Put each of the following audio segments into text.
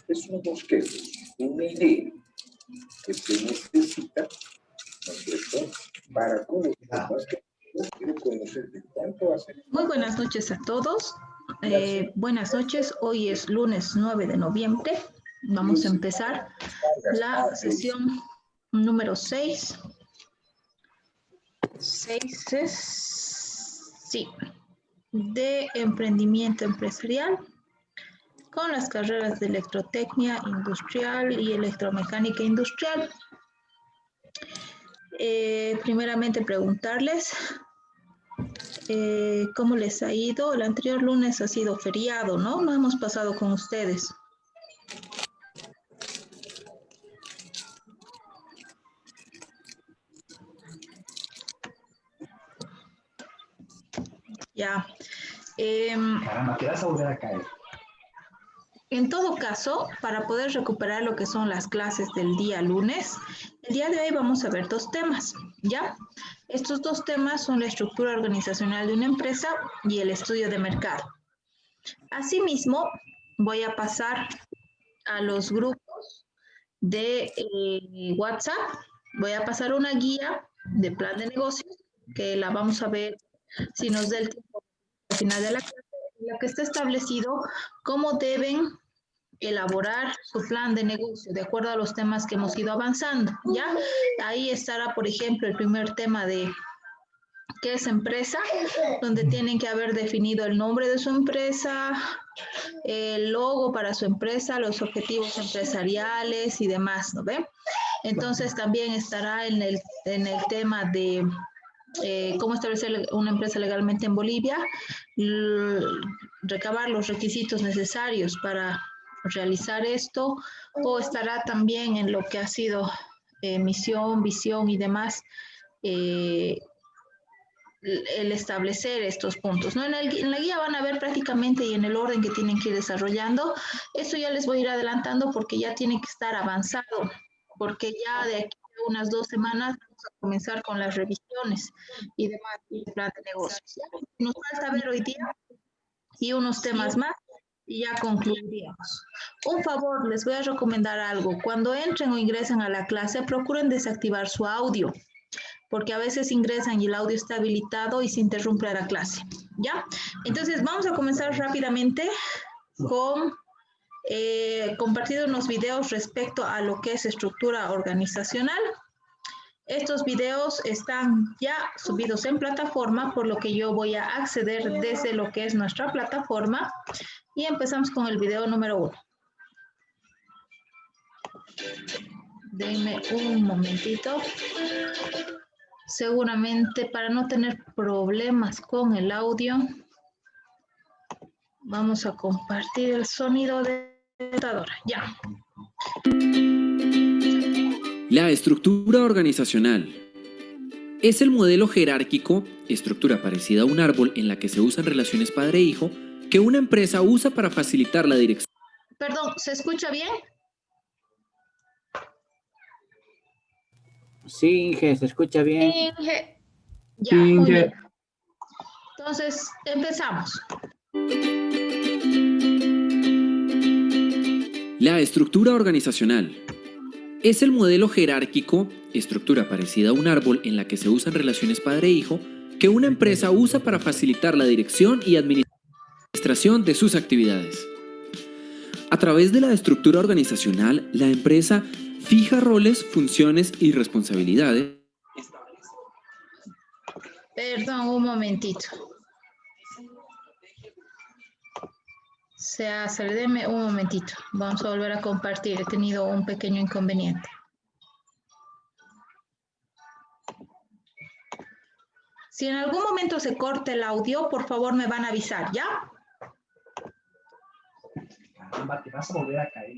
es un bosquejo, una idea que se necesita, ¿no es cierto?, para conocer más que quiero conocer de cuánto hace. Muy buenas noches a todos. Buenas noches, hoy es lunes 9 de noviembre. Vamos a empezar la sesión número 6. 6 es, sí, de emprendimiento empresarial con las carreras de electrotecnia industrial y electromecánica industrial. Primeramente preguntarles cómo les ha ido. El anterior lunes ha sido feriado, ¿no? No hemos pasado con ustedes. Ya. Caramba, te vas a volver a caer. En todo caso, para poder recuperar lo que son las clases del día lunes, el día de hoy vamos a ver dos temas, ¿ya? Estos dos temas son la estructura organizacional de una empresa y el estudio de mercado. Asimismo, voy a pasar a los grupos de WhatsApp. Voy a pasar una guía de plan de negocios que la vamos a ver si nos da el tiempo al final de la clase, en la que está establecido cómo deben elaborar su plan de negocio de acuerdo a los temas que hemos ido avanzando, ¿ya? Ahí estará, por ejemplo, el primer tema de qué es empresa, donde tienen que haber definido el nombre de su empresa, el logo para su empresa, los objetivos empresariales y demás, ¿no ve? Entonces también estará en el tema de cómo establecer una empresa legalmente en Bolivia, recabar los requisitos necesarios para realizar esto, o estará también en lo que ha sido misión, visión y demás, el establecer estos puntos, ¿no? En la guía van a ver prácticamente y en el orden que tienen que ir desarrollando. Esto ya les voy a ir adelantando porque ya tiene que estar avanzado, porque ya de aquí a unas 2 semanas vamos a comenzar con las revisiones y demás y el plan de negocios. Nos falta ver hoy día y unos temas más y ya concluiríamos. Un favor, les voy a recomendar algo. Cuando entren o ingresen a la clase, procuren desactivar su audio, porque a veces ingresan y el audio está habilitado y se interrumpe la clase, ¿ya? Entonces, vamos a comenzar rápidamente con compartir unos videos respecto a lo que es estructura organizacional. Estos videos están ya subidos en plataforma, por lo que yo voy a acceder desde lo que es nuestra plataforma y empezamos con el video número 1. Denme un momentito. Seguramente para no tener problemas con el audio, vamos a compartir el sonido de la computadora. Ya. La estructura organizacional es el modelo jerárquico, estructura parecida a un árbol en la que se usan relaciones padre-hijo, que una empresa usa para facilitar la dirección. Perdón, ¿se escucha bien? Sí, Inge, se escucha bien. Inge. Ya, Sí, muy Inge. bien. Entonces, empezamos. La estructura organizacional es el modelo jerárquico, estructura parecida a un árbol en la que se usan relaciones padre-hijo, que una empresa usa para facilitar la dirección y administración de sus actividades. A través de la estructura organizacional, la empresa fija roles, funciones y responsabilidades. Perdón, un momentito. Deme un momentito. Vamos a volver a compartir. He tenido un pequeño inconveniente. Si en algún momento se corta el audio, por favor me van a avisar, ¿ya? Caramba, te vas a volver a caer.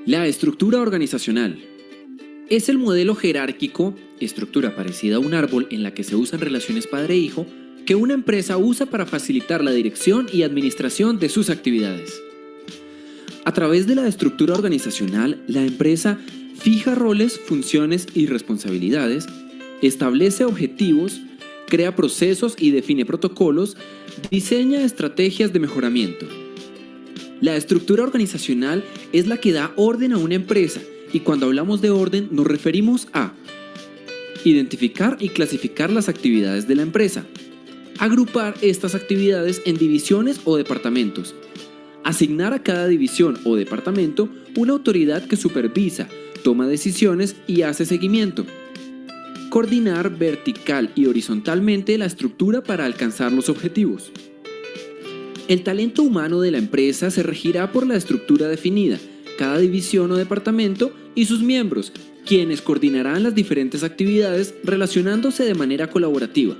La estructura organizacional es el modelo jerárquico, estructura parecida a un árbol en la que se usan relaciones padre-hijo, que una empresa usa para facilitar la dirección y administración de sus actividades. A través de la estructura organizacional, la empresa fija roles, funciones y responsabilidades establece objetivos, crea procesos y define protocolos, diseña estrategias de mejoramiento. La estructura organizacional es la que da orden a una empresa y cuando hablamos de orden nos referimos a identificar y clasificar las actividades de la empresa, agrupar estas actividades en divisiones o departamentos, asignar a cada división o departamento una autoridad que supervisa, toma decisiones y hace seguimiento, coordinar vertical y horizontalmente la estructura para alcanzar los objetivos. El talento humano de la empresa se regirá por la estructura definida, cada división o departamento y sus miembros, quienes coordinarán las diferentes actividades relacionándose de manera colaborativa.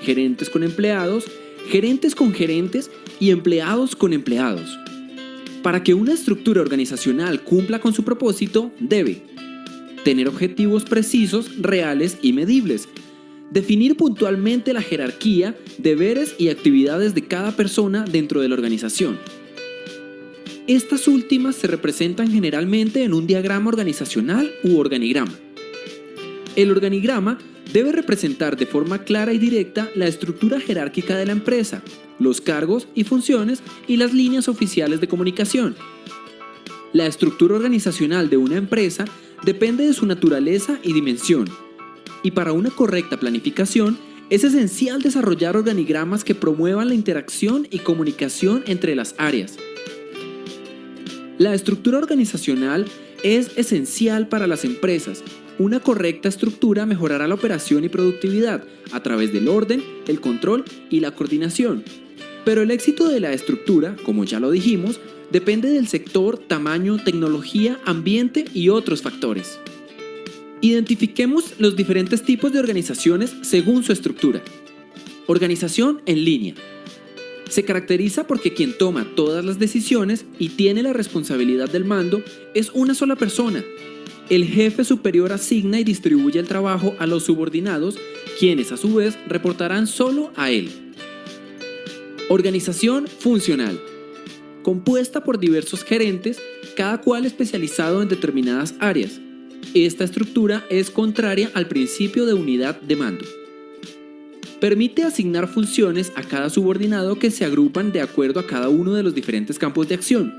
Gerentes con empleados, gerentes con gerentes y empleados con empleados. Para que una estructura organizacional cumpla con su propósito, debe tener objetivos precisos, reales y medibles, definir puntualmente la jerarquía, deberes y actividades de cada persona dentro de la organización. Estas últimas se representan generalmente en un diagrama organizacional u organigrama. El organigrama debe representar de forma clara y directa la estructura jerárquica de la empresa, los cargos y funciones y las líneas oficiales de comunicación. La estructura organizacional de una empresa depende de su naturaleza y dimensión, y para una correcta planificación es esencial desarrollar organigramas que promuevan la interacción y comunicación entre las áreas. La estructura organizacional es esencial para las empresas. Una correcta estructura mejorará la operación y productividad a través del orden, el control y la coordinación. Pero el éxito de la estructura, como ya lo dijimos, depende del sector, tamaño, tecnología, ambiente y otros factores. Identifiquemos los diferentes tipos de organizaciones según su estructura. Organización en línea. Se caracteriza porque quien toma todas las decisiones y tiene la responsabilidad del mando es una sola persona. El jefe superior asigna y distribuye el trabajo a los subordinados, quienes a su vez reportarán solo a él. Organización funcional. Compuesta por diversos gerentes, cada cual especializado en determinadas áreas. Esta estructura es contraria al principio de unidad de mando. Permite asignar funciones a cada subordinado que se agrupan de acuerdo a cada uno de los diferentes campos de acción.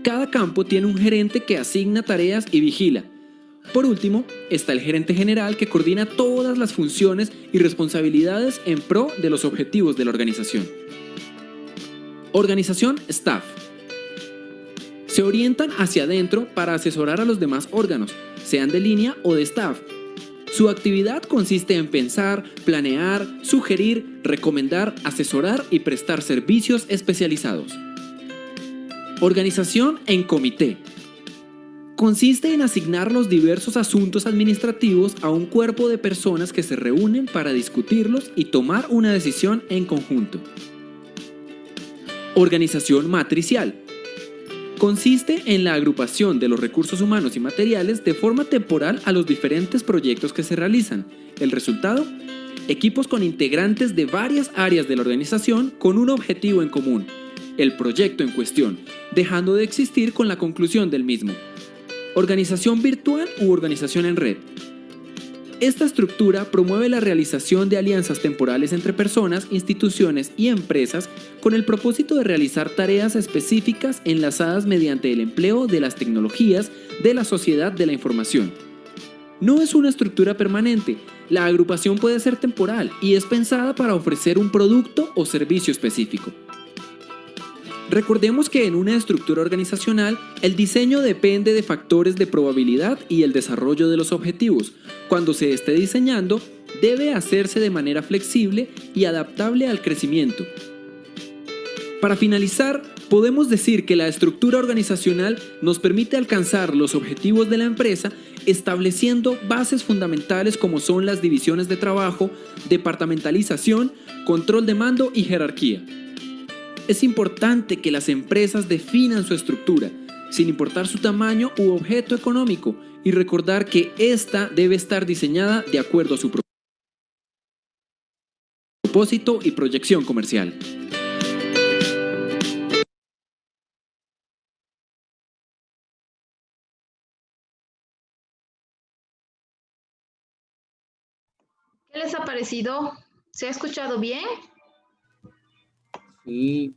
Cada campo tiene un gerente que asigna tareas y vigila. Por último, está el gerente general que coordina todas las funciones y responsabilidades en pro de los objetivos de la organización. Organización staff. Se orientan hacia adentro para asesorar a los demás órganos, sean de línea o de staff. Su actividad consiste en pensar, planear, sugerir, recomendar, asesorar y prestar servicios especializados. Organización en comité. Consiste en asignar los diversos asuntos administrativos a un cuerpo de personas que se reúnen para discutirlos y tomar una decisión en conjunto. Organización matricial. Consiste en la agrupación de los recursos humanos y materiales de forma temporal a los diferentes proyectos que se realizan. El resultado: equipos con integrantes de varias áreas de la organización con un objetivo en común, el proyecto en cuestión, dejando de existir con la conclusión del mismo. Organización virtual u organización en red. Esta estructura promueve la realización de alianzas temporales entre personas, instituciones y empresas con el propósito de realizar tareas específicas enlazadas mediante el empleo de las tecnologías de la sociedad de la información. No es una estructura permanente, la agrupación puede ser temporal y es pensada para ofrecer un producto o servicio específico. Recordemos que en una estructura organizacional, el diseño depende de factores de probabilidad y el desarrollo de los objetivos. Cuando se esté diseñando, debe hacerse de manera flexible y adaptable al crecimiento. Para finalizar, podemos decir que la estructura organizacional nos permite alcanzar los objetivos de la empresa estableciendo bases fundamentales como son las divisiones de trabajo, departamentalización, control de mando y jerarquía. Es importante que las empresas definan su estructura, sin importar su tamaño u objeto económico, y recordar que ésta debe estar diseñada de acuerdo a su propósito y proyección comercial. ¿Qué les ha parecido? ¿Se ha escuchado bien? Sí.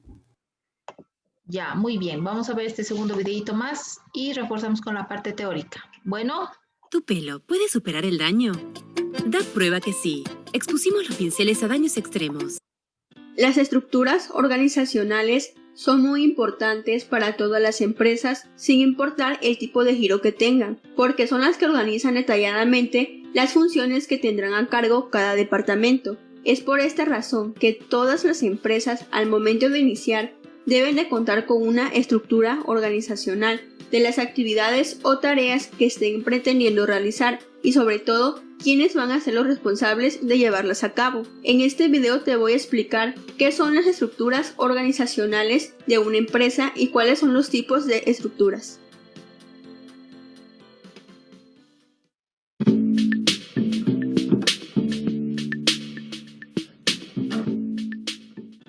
Ya, muy bien. Vamos a ver este segundo videito más y reforzamos con la parte teórica. Bueno. ¿Tu pelo puede superar el daño? Da prueba que sí. Expusimos los pinceles a daños extremos. Las estructuras organizacionales son muy importantes para todas las empresas, sin importar el tipo de giro que tengan, porque son las que organizan detalladamente las funciones que tendrán a cargo cada departamento. Es por esta razón que todas las empresas, al momento de iniciar, deben de contar con una estructura organizacional de las actividades o tareas que estén pretendiendo realizar y sobre todo quiénes van a ser los responsables de llevarlas a cabo. En este video te voy a explicar qué son las estructuras organizacionales de una empresa y cuáles son los tipos de estructuras.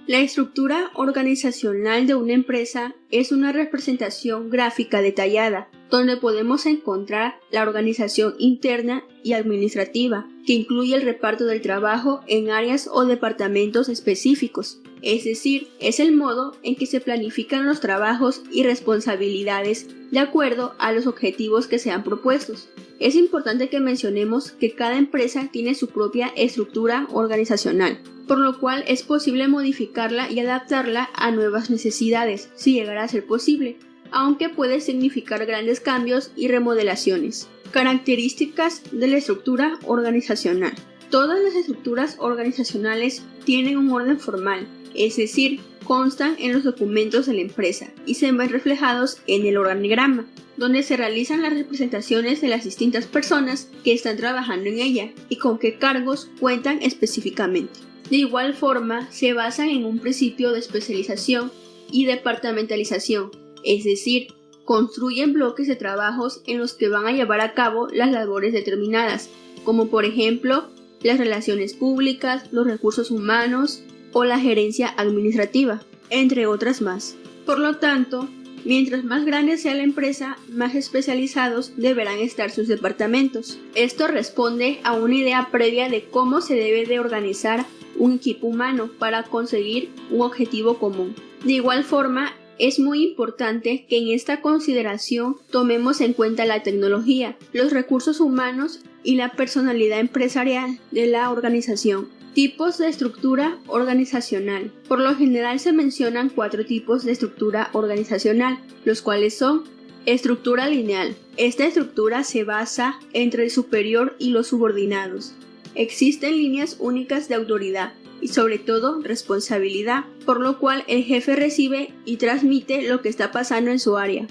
La estructura organizacional de una empresa es una representación gráfica detallada, donde podemos encontrar la organización interna y administrativa, que incluye el reparto del trabajo en áreas o departamentos específicos. Es decir, es el modo en que se planifican los trabajos y responsabilidades de acuerdo a los objetivos que sean propuestos. Es importante que mencionemos que cada empresa tiene su propia estructura organizacional, por lo cual es posible modificarla y adaptarla a nuevas necesidades, si llegara a ser posible, aunque puede significar grandes cambios y remodelaciones. Características de la estructura organizacional. Todas las estructuras organizacionales tienen un orden formal, es decir, constan en los documentos de la empresa y se ven reflejados en el organigrama, donde se realizan las representaciones de las distintas personas que están trabajando en ella y con qué cargos cuentan específicamente. De igual forma, se basan en un principio de especialización y departamentalización, es decir, construyen bloques de trabajos en los que van a llevar a cabo las labores determinadas, como por ejemplo, las relaciones públicas, los recursos humanos o la gerencia administrativa, entre otras más. Por lo tanto, mientras más grande sea la empresa, más especializados deberán estar sus departamentos. Esto responde a una idea previa de cómo se debe de organizar un equipo humano para conseguir un objetivo común. De igual forma, es muy importante que en esta consideración tomemos en cuenta la tecnología, los recursos humanos y la personalidad empresarial de la organización. Tipos de estructura organizacional. Por lo general se mencionan 4 tipos de estructura organizacional, los cuales son: estructura lineal. Esta estructura se basa entre el superior y los subordinados. Existen líneas únicas de autoridad y sobre todo responsabilidad, por lo cual el jefe recibe y transmite lo que está pasando en su área.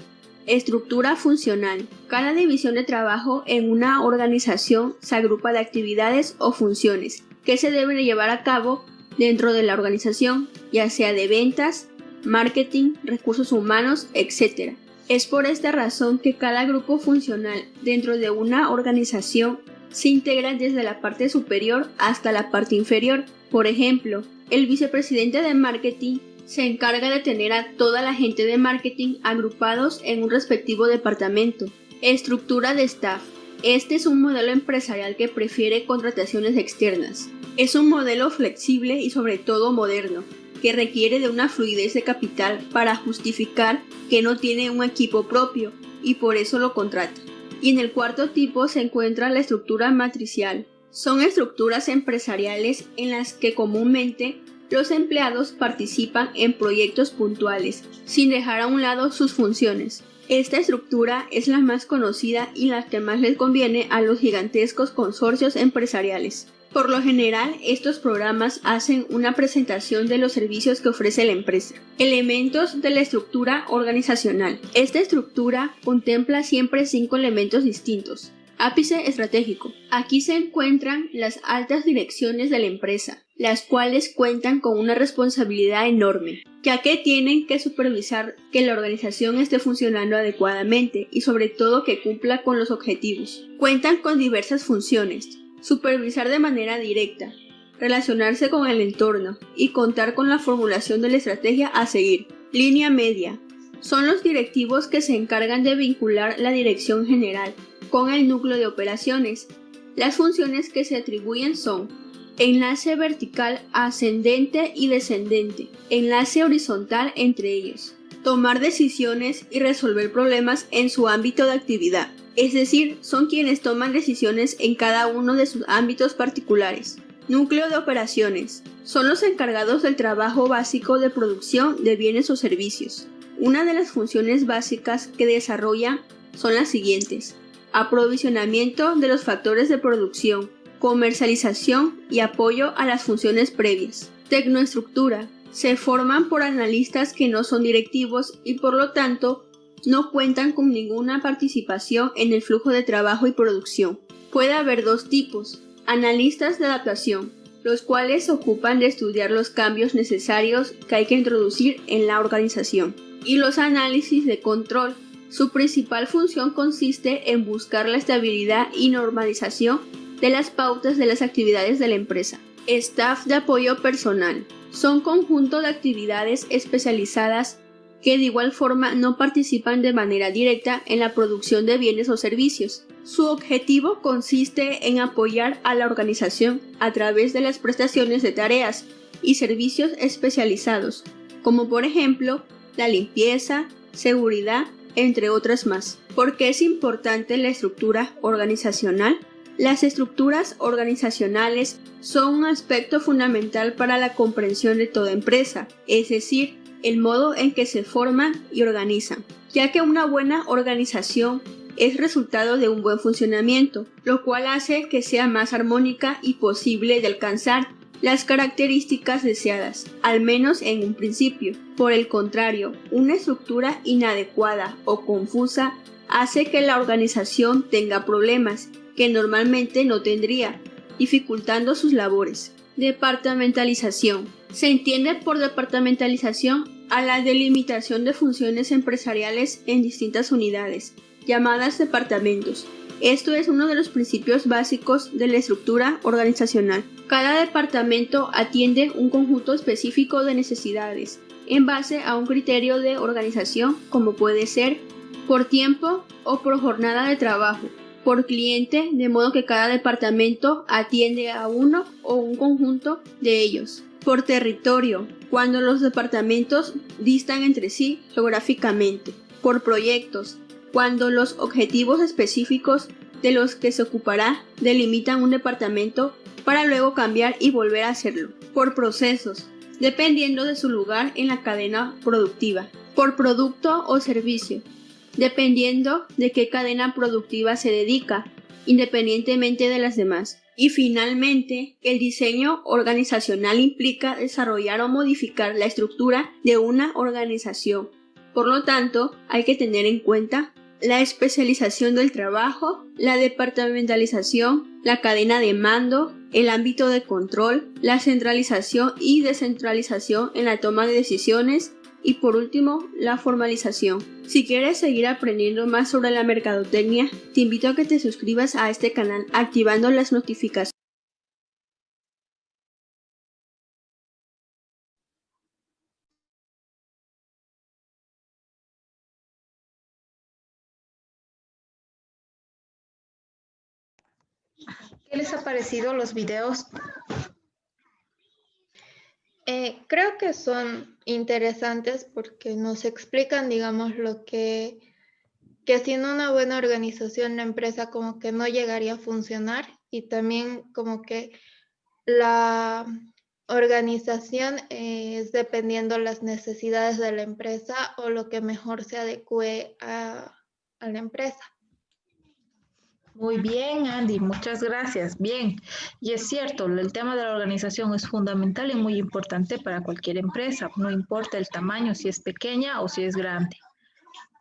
Estructura funcional. Cada división de trabajo en una organización se agrupa de actividades o funciones que se deben de llevar a cabo dentro de la organización, ya sea de ventas, marketing, recursos humanos, etc. Es por esta razón que cada grupo funcional dentro de una organización se integra desde la parte superior hasta la parte inferior. Por ejemplo, el vicepresidente de marketing se encarga de tener a toda la gente de marketing agrupados en un respectivo departamento. Estructura de staff. Este es un modelo empresarial que prefiere contrataciones externas. Es un modelo flexible y sobre todo moderno, que requiere de una fluidez de capital para justificar que no tiene un equipo propio y por eso lo contrata. Y en el cuarto tipo se encuentra la estructura matricial. Son estructuras empresariales en las que comúnmente los empleados participan en proyectos puntuales, sin dejar a un lado sus funciones. Esta estructura es la más conocida y la que más les conviene a los gigantescos consorcios empresariales. Por lo general, estos programas hacen una presentación de los servicios que ofrece la empresa. Elementos de la estructura organizacional. Esta estructura contempla siempre 5 elementos distintos. Ápice estratégico. Aquí se encuentran las altas direcciones de la empresa, las cuales cuentan con una responsabilidad enorme, ya que tienen que supervisar que la organización esté funcionando adecuadamente y sobre todo que cumpla con los objetivos. Cuentan con diversas funciones: supervisar de manera directa, relacionarse con el entorno y contar con la formulación de la estrategia a seguir. Línea media. Son los directivos que se encargan de vincular la dirección general con el núcleo de operaciones. Las funciones que se atribuyen son enlace vertical ascendente y descendente, enlace horizontal entre ellos, tomar decisiones y resolver problemas en su ámbito de actividad, es decir, son quienes toman decisiones en cada uno de sus ámbitos particulares. Núcleo de operaciones, son los encargados del trabajo básico de producción de bienes o servicios. Una de las funciones básicas que desarrollan son las siguientes: aprovisionamiento de los factores de producción, comercialización y apoyo a las funciones previas. Tecnoestructura, se forman por analistas que no son directivos y por lo tanto no cuentan con ninguna participación en el flujo de trabajo y producción. Puede haber dos tipos: analistas de adaptación, los cuales se ocupan de estudiar los cambios necesarios que hay que introducir en la organización, y los análisis de control. Su principal función consiste en buscar la estabilidad y normalización de las pautas de las actividades de la empresa. Staff de apoyo personal, son conjunto de actividades especializadas que de igual forma no participan de manera directa en la producción de bienes o servicios. Su objetivo consiste en apoyar a la organización a través de las prestaciones de tareas y servicios especializados, como por ejemplo la limpieza, seguridad, entre otras más. ¿Por qué es importante la estructura organizacional? Las estructuras organizacionales son un aspecto fundamental para la comprensión de toda empresa, es decir, el modo en que se forman y organizan, ya que una buena organización es resultado de un buen funcionamiento, lo cual hace que sea más armónica y posible de alcanzar las características deseadas, al menos en un principio. Por el contrario, una estructura inadecuada o confusa hace que la organización tenga problemas que normalmente no tendría, dificultando sus labores. Departamentalización. Se entiende por departamentalización a la delimitación de funciones empresariales en distintas unidades, llamadas departamentos. Esto es uno de los principios básicos de la estructura organizacional. Cada departamento atiende un conjunto específico de necesidades, en base a un criterio de organización, como puede ser por tiempo o por jornada de trabajo, por cliente, de modo que cada departamento atiende a uno o un conjunto de ellos. Por territorio, cuando los departamentos distan entre sí geográficamente. Por proyectos, cuando los objetivos específicos de los que se ocupará delimitan un departamento para luego cambiar y volver a hacerlo. Por procesos, dependiendo de su lugar en la cadena productiva. Por producto o servicio, dependiendo de qué cadena productiva se dedica, independientemente de las demás. Y finalmente, el diseño organizacional implica desarrollar o modificar la estructura de una organización. Por lo tanto, hay que tener en cuenta la especialización del trabajo, la departamentalización, la cadena de mando, el ámbito de control, la centralización y descentralización en la toma de decisiones y por último, la formalización. Si quieres seguir aprendiendo más sobre la mercadotecnia, te invito a que te suscribas a este canal activando las notificaciones. ¿Qué les ha parecido los videos? Creo que son interesantes porque nos explican, digamos, lo que sin una buena organización la empresa como que no llegaría a funcionar, y también como que la organización es dependiendo las necesidades de la empresa o lo que mejor se adecue a la empresa. Muy bien, Andy, muchas gracias. Bien, y es cierto, el tema de la organización es fundamental y muy importante para cualquier empresa, no importa el tamaño, si es pequeña o si es grande.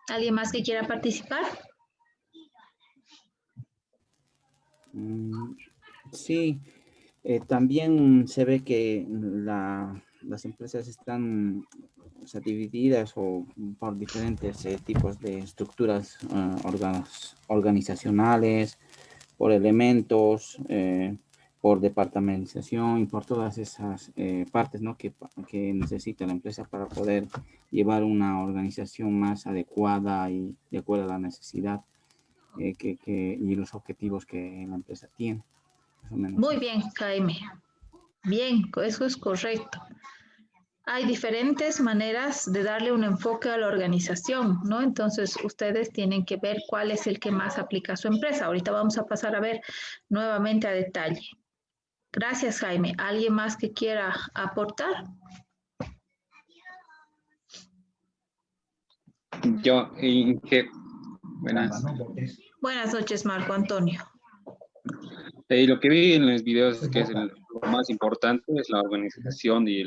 ¿Alguien más que quiera participar? Sí, también se ve que las empresas están divididas por diferentes tipos de estructuras organizacionales, por elementos, por departamentalización y por todas esas partes, ¿no? que necesita la empresa para poder llevar una organización más adecuada y de acuerdo a la necesidad y los objetivos que la empresa tiene. Muy bien, Jaime. Bien, eso es correcto. Hay diferentes maneras de darle un enfoque a la organización, ¿no? Entonces, ustedes tienen que ver cuál es el que más aplica a su empresa. Ahorita vamos a pasar a ver nuevamente a detalle. Gracias, Jaime. ¿Alguien más que quiera aportar? Yo, buenas. Buenas noches, Marco Antonio. Lo que vi en los videos es que lo más importante es la organización y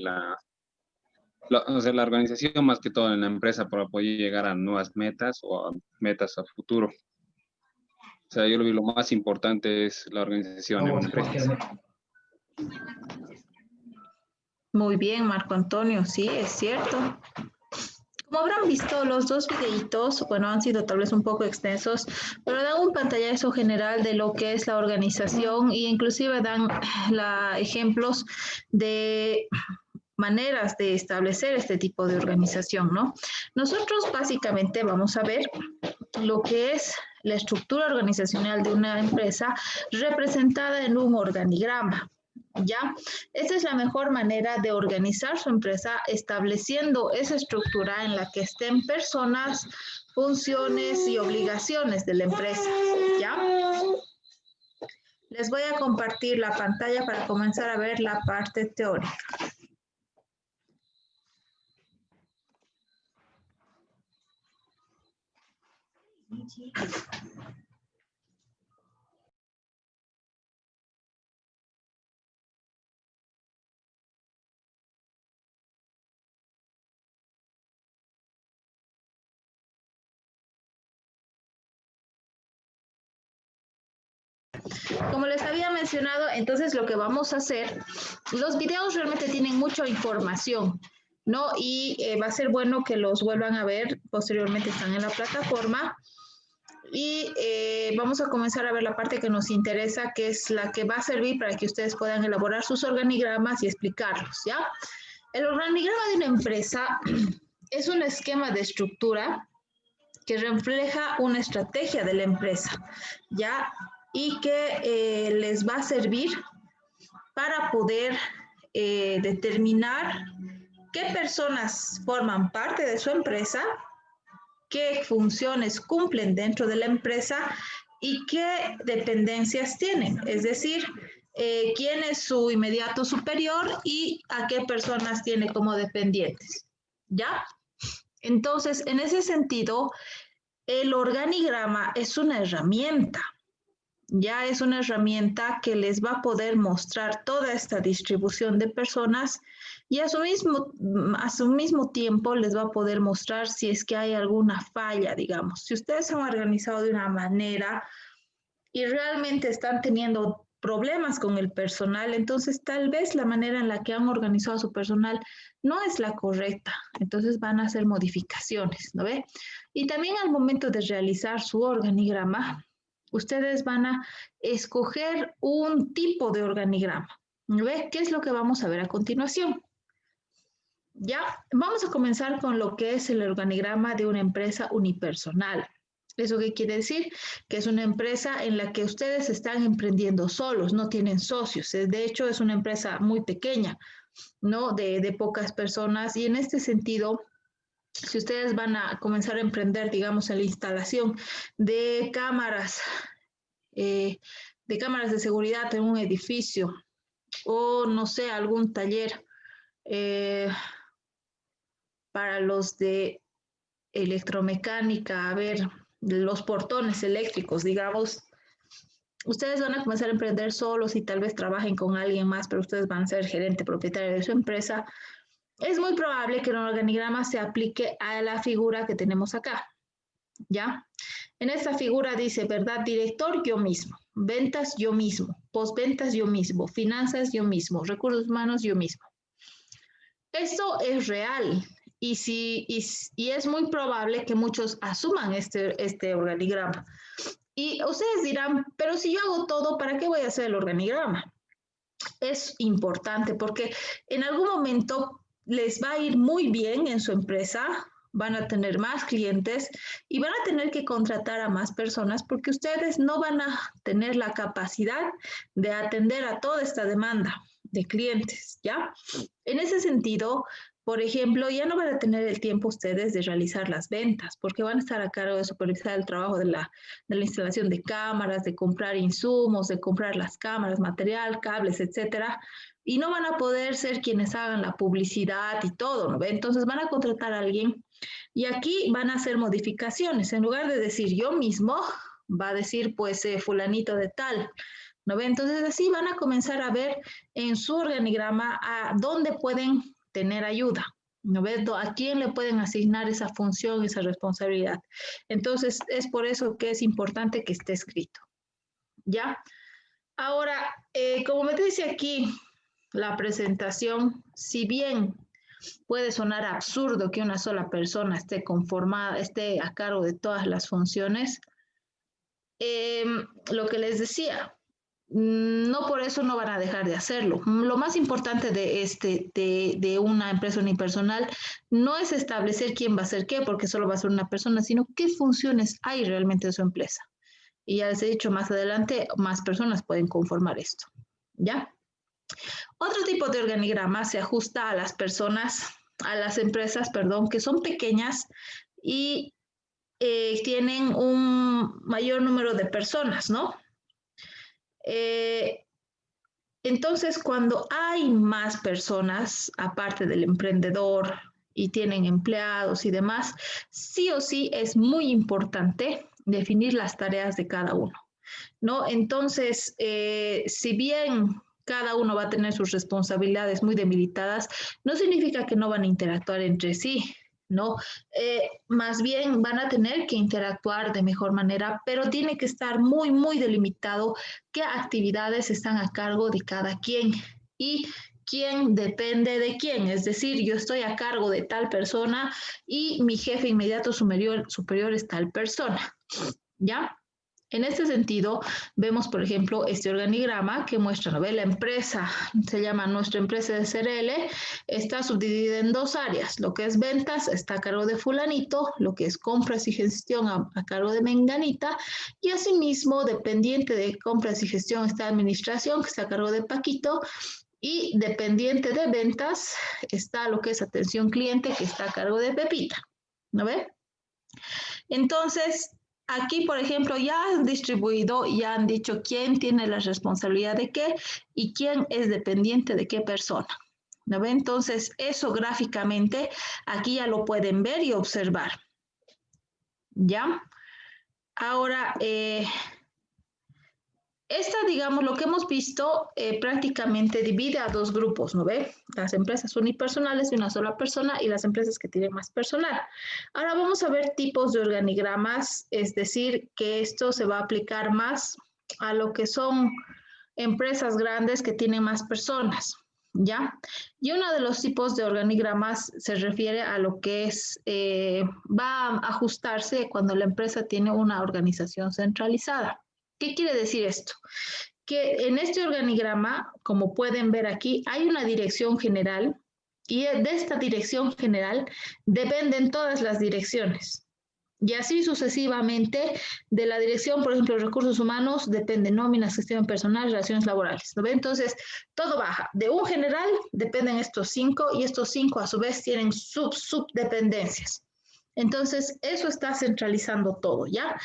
o sea, la organización más que todo en la empresa para poder llegar a nuevas metas o a metas a futuro. O sea, yo lo vi lo más importante es la organización en una empresa. Muy bien, Marco Antonio, sí, es cierto. Como habrán visto, los dos videitos, bueno, han sido tal vez un poco extensos, pero dan un pantallazo general de lo que es la organización e inclusive dan ejemplos de maneras de establecer este tipo de organización, ¿no? Nosotros básicamente vamos a ver lo que es la estructura organizacional de una empresa representada en un organigrama. ¿Ya? Esta es la mejor manera de organizar su empresa, estableciendo esa estructura en la que estén personas, funciones y obligaciones de la empresa. ¿Ya? Les voy a compartir la pantalla para comenzar a ver la parte teórica. Como les había mencionado, entonces lo que vamos a hacer, los videos realmente tienen mucha información, ¿no? Y va a ser bueno que los vuelvan a ver, posteriormente están en la plataforma. Y vamos a comenzar a ver la parte que nos interesa, que es la que va a servir para que ustedes puedan elaborar sus organigramas y explicarlos, ¿ya? El organigrama de una empresa es un esquema de estructura que refleja una estrategia de la empresa, ¿ya? Y que les va a servir para poder determinar qué personas forman parte de su empresa, qué funciones cumplen dentro de la empresa y qué dependencias tienen, es decir, quién es su inmediato superior y a qué personas tiene como dependientes, ¿ya? Entonces, en ese sentido, el organigrama es una herramienta, ya es una herramienta que les va a poder mostrar toda esta distribución de personas y a su mismo tiempo les va a poder mostrar si es que hay alguna falla, digamos. Si ustedes se han organizado de una manera y realmente están teniendo problemas con el personal, entonces tal vez la manera en la que han organizado a su personal no es la correcta, entonces van a hacer modificaciones, ¿no ve? Y también al momento de realizar su organigrama, ustedes van a escoger un tipo de organigrama, ¿no ve? ¿Qué es lo que vamos a ver a continuación? Ya, vamos a comenzar con lo que es el organigrama de una empresa unipersonal. ¿Eso qué quiere decir? Que es una empresa en la que ustedes están emprendiendo solos, no tienen socios. De hecho, es una empresa muy pequeña, ¿no? De pocas personas. Y en este sentido, si ustedes van a comenzar a emprender, digamos, en la instalación de cámaras de seguridad en un edificio o, no sé, algún taller para los de electromecánica, a ver, los portones eléctricos, digamos, ustedes van a comenzar a emprender solos y tal vez trabajen con alguien más, pero ustedes van a ser gerente propietario de su empresa. Es muy probable que el organigrama se aplique a la figura que tenemos acá, ¿ya? En esta figura dice, ¿verdad? Director, yo mismo. Ventas, yo mismo. Postventas, yo mismo. Finanzas, yo mismo. Recursos humanos, yo mismo. Esto es real. Y es muy probable que muchos asuman este organigrama. Y ustedes dirán, pero si yo hago todo, ¿para qué voy a hacer el organigrama? Es importante porque en algún momento les va a ir muy bien en su empresa, van a tener más clientes y van a tener que contratar a más personas porque ustedes no van a tener la capacidad de atender a toda esta demanda. de clientes, ¿ya? En ese sentido, por ejemplo, ya no van a tener el tiempo ustedes de realizar las ventas, porque van a estar a cargo de supervisar el trabajo de la instalación de cámaras, de comprar insumos, de comprar las cámaras, material, cables, etcétera, y no van a poder ser quienes hagan la publicidad y todo, ¿no ve? Entonces van a contratar a alguien y aquí van a hacer modificaciones. En lugar de decir yo mismo, va a decir pues fulanito de tal, ¿no ve? Entonces así van a comenzar a ver en su organigrama a dónde pueden tener ayuda, ¿no ve? ¿A quién le pueden asignar esa función, esa responsabilidad? Entonces es por eso que es importante que esté escrito, ¿ya? Ahora, como me dice aquí la presentación, si bien puede sonar absurdo que una sola persona esté conformada, esté a cargo de todas las funciones, lo que les decía, no por eso no van a dejar de hacerlo. Lo más importante de una empresa unipersonal no es establecer quién va a hacer qué, porque solo va a ser una persona, sino qué funciones hay realmente en su empresa. Y ya les he dicho más adelante, más personas pueden conformar esto, ¿ya? Otro tipo de organigrama se ajusta a las personas, a las empresas, perdón, que son pequeñas y tienen un mayor número de personas, ¿no? Entonces, cuando hay más personas, aparte del emprendedor, y tienen empleados y demás, sí o sí es muy importante definir las tareas de cada uno, ¿no? Entonces, si bien cada uno va a tener sus responsabilidades muy debilitadas, no significa que no van a interactuar entre sí, ¿no? Más bien van a tener que interactuar de mejor manera, pero tiene que estar muy, muy delimitado qué actividades están a cargo de cada quien y quién depende de quién. Es decir, yo estoy a cargo de tal persona y mi jefe inmediato superior es tal persona, ¿ya? En este sentido, vemos, por ejemplo, este organigrama que muestra, ¿no ve? La empresa, se llama nuestra empresa de CRL, está subdividida en dos áreas. Lo que es ventas está a cargo de fulanito, lo que es compras y gestión a cargo de menganita, y asimismo, dependiente de compras y gestión está administración, que está a cargo de Paquito, y dependiente de ventas está lo que es atención cliente, que está a cargo de Pepita, ¿no ve? Entonces, aquí, por ejemplo, ya han distribuido, ya han dicho quién tiene la responsabilidad de qué y quién es dependiente de qué persona, ¿no ve? Entonces, eso gráficamente aquí ya lo pueden ver y observar, ¿ya? Ahora, digamos, lo que hemos visto prácticamente divide a dos grupos, ¿no ve? Las empresas unipersonales de una sola persona y las empresas que tienen más personal. Ahora vamos a ver tipos de organigramas, es decir, que esto se va a aplicar más a lo que son empresas grandes que tienen más personas, ¿ya? Y uno de los tipos de organigramas se refiere a lo que es, va a ajustarse cuando la empresa tiene una organización centralizada. ¿Qué quiere decir esto? Que en este organigrama, como pueden ver aquí, hay una dirección general y de esta dirección general dependen todas las direcciones. Y así sucesivamente, de la dirección, por ejemplo, recursos humanos, depende nóminas, gestión personal, relaciones laborales, ¿no ve? Entonces, todo baja. De un general dependen estos 5 y estos 5 a su vez tienen subdependencias. Entonces, eso está centralizando todo, ¿ya?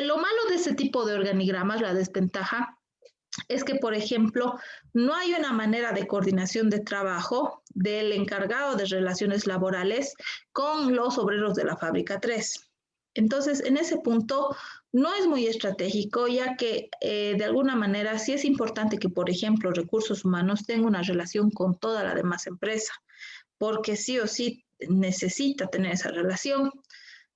Lo malo de este tipo de organigramas, la desventaja, es que, por ejemplo, no hay una manera de coordinación de trabajo del encargado de relaciones laborales con los obreros de la fábrica 3. Entonces, en ese punto, no es muy estratégico, ya que de alguna manera sí es importante que, por ejemplo, recursos humanos tenga una relación con toda la demás empresa, porque sí o sí necesita tener esa relación.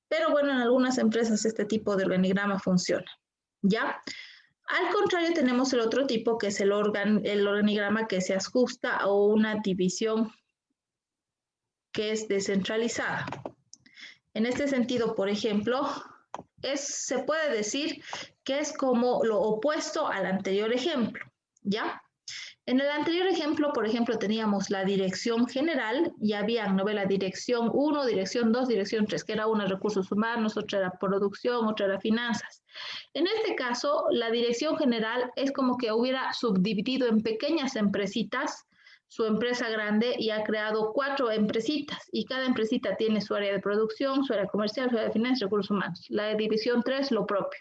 Pero bueno, en algunas empresas este tipo de organigrama funciona, ¿ya? Al contrario, tenemos el otro tipo, que es el organigrama que se ajusta a una división que es descentralizada. En este sentido, por ejemplo, se puede decir que es como lo opuesto al anterior ejemplo, ¿ya? En el anterior ejemplo, por ejemplo, teníamos la dirección general y habían, ¿no ve? La dirección 1, dirección 2, dirección 3, que era una recursos humanos, otra era producción, otra era finanzas. En este caso, la dirección general es como que hubiera subdividido en pequeñas empresitas su empresa grande y ha creado 4 empresitas y cada empresita tiene su área de producción, su área comercial, su área de finanzas y recursos humanos. La división 3, lo propio,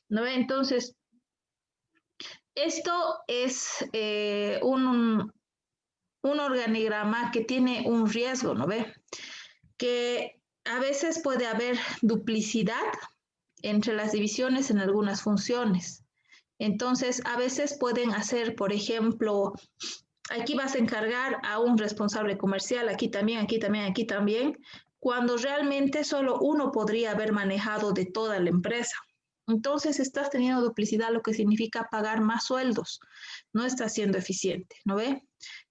¿no ve? Entonces, esto es un organigrama que tiene un riesgo, ¿no ve? Que a veces puede haber duplicidad entre las divisiones en algunas funciones. Entonces, a veces pueden hacer, por ejemplo, aquí vas a encargar a un responsable comercial, aquí también, aquí también, aquí también, cuando realmente solo uno podría haber manejado de toda la empresa. Entonces estás teniendo duplicidad, lo que significa pagar más sueldos. No estás siendo eficiente, ¿no ve?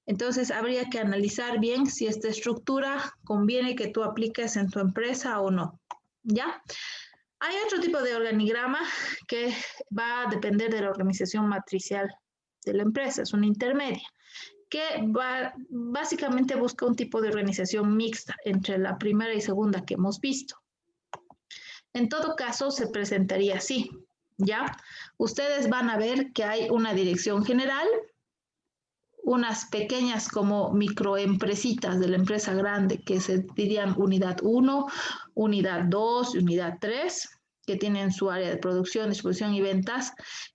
Entonces habría que analizar bien si esta estructura conviene que tú apliques en tu empresa o no, ¿ya? Hay otro tipo de organigrama que va a depender de la organización matricial de la empresa, es una intermedia, que básicamente busca un tipo de organización mixta entre la primera y segunda que hemos visto. En todo caso, se presentaría así, ¿ya? Ustedes van a ver que hay una dirección general, unas pequeñas como microempresitas de la empresa grande que se dirían unidad 1, unidad 2, unidad 3, que tienen su área de producción, distribución y ventas,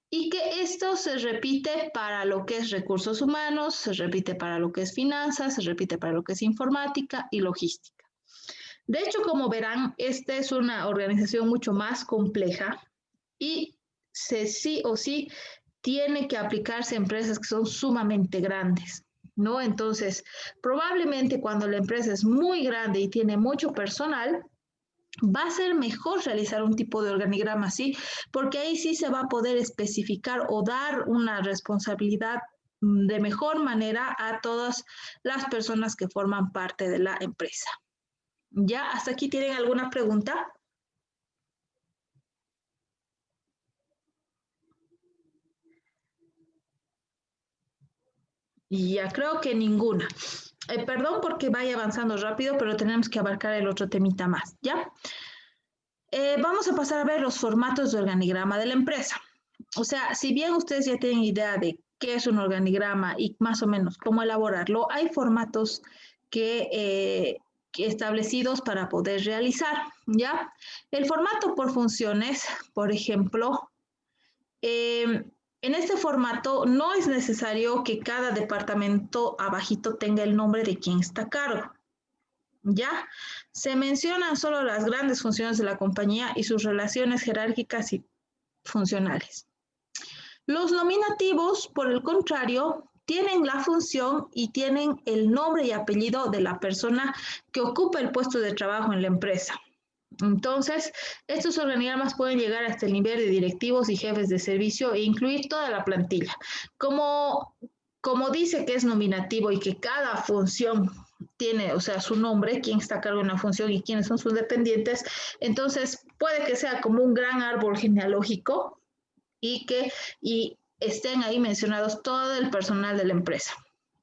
y que esto se repite para lo que es recursos humanos, se repite para lo que es finanzas, se repite para lo que es informática y logística. De hecho, como verán, esta es una organización mucho más compleja y sí o sí tiene que aplicarse a empresas que son sumamente grandes, ¿no? Entonces, probablemente cuando la empresa es muy grande y tiene mucho personal, va a ser mejor realizar un tipo de organigrama así, porque ahí sí se va a poder especificar o dar una responsabilidad de mejor manera a todas las personas que forman parte de la empresa. ¿Ya? ¿Hasta aquí tienen alguna pregunta? Ya creo que ninguna. Perdón porque vaya avanzando rápido, pero tenemos que abarcar el otro temita más, ¿ya? Vamos a pasar a ver los formatos de organigrama de la empresa. O sea, si bien ustedes ya tienen idea de qué es un organigrama y más o menos cómo elaborarlo, hay formatos que establecidos para poder realizar, ¿ya? El formato por funciones, por ejemplo, en este formato no es necesario que cada departamento abajito tenga el nombre de quien está a cargo, ¿ya? Se mencionan solo las grandes funciones de la compañía y sus relaciones jerárquicas y funcionales. Los nominativos, por el contrario, tienen la función y tienen el nombre y apellido de la persona que ocupa el puesto de trabajo en la empresa. Entonces, estos organigramas pueden llegar hasta el nivel de directivos y jefes de servicio e incluir toda la plantilla. Como dice que es nominativo y que cada función tiene, o sea, su nombre, quién está a cargo de una función y quiénes son sus dependientes, entonces puede que sea como un gran árbol genealógico y estén ahí mencionados todo el personal de la empresa,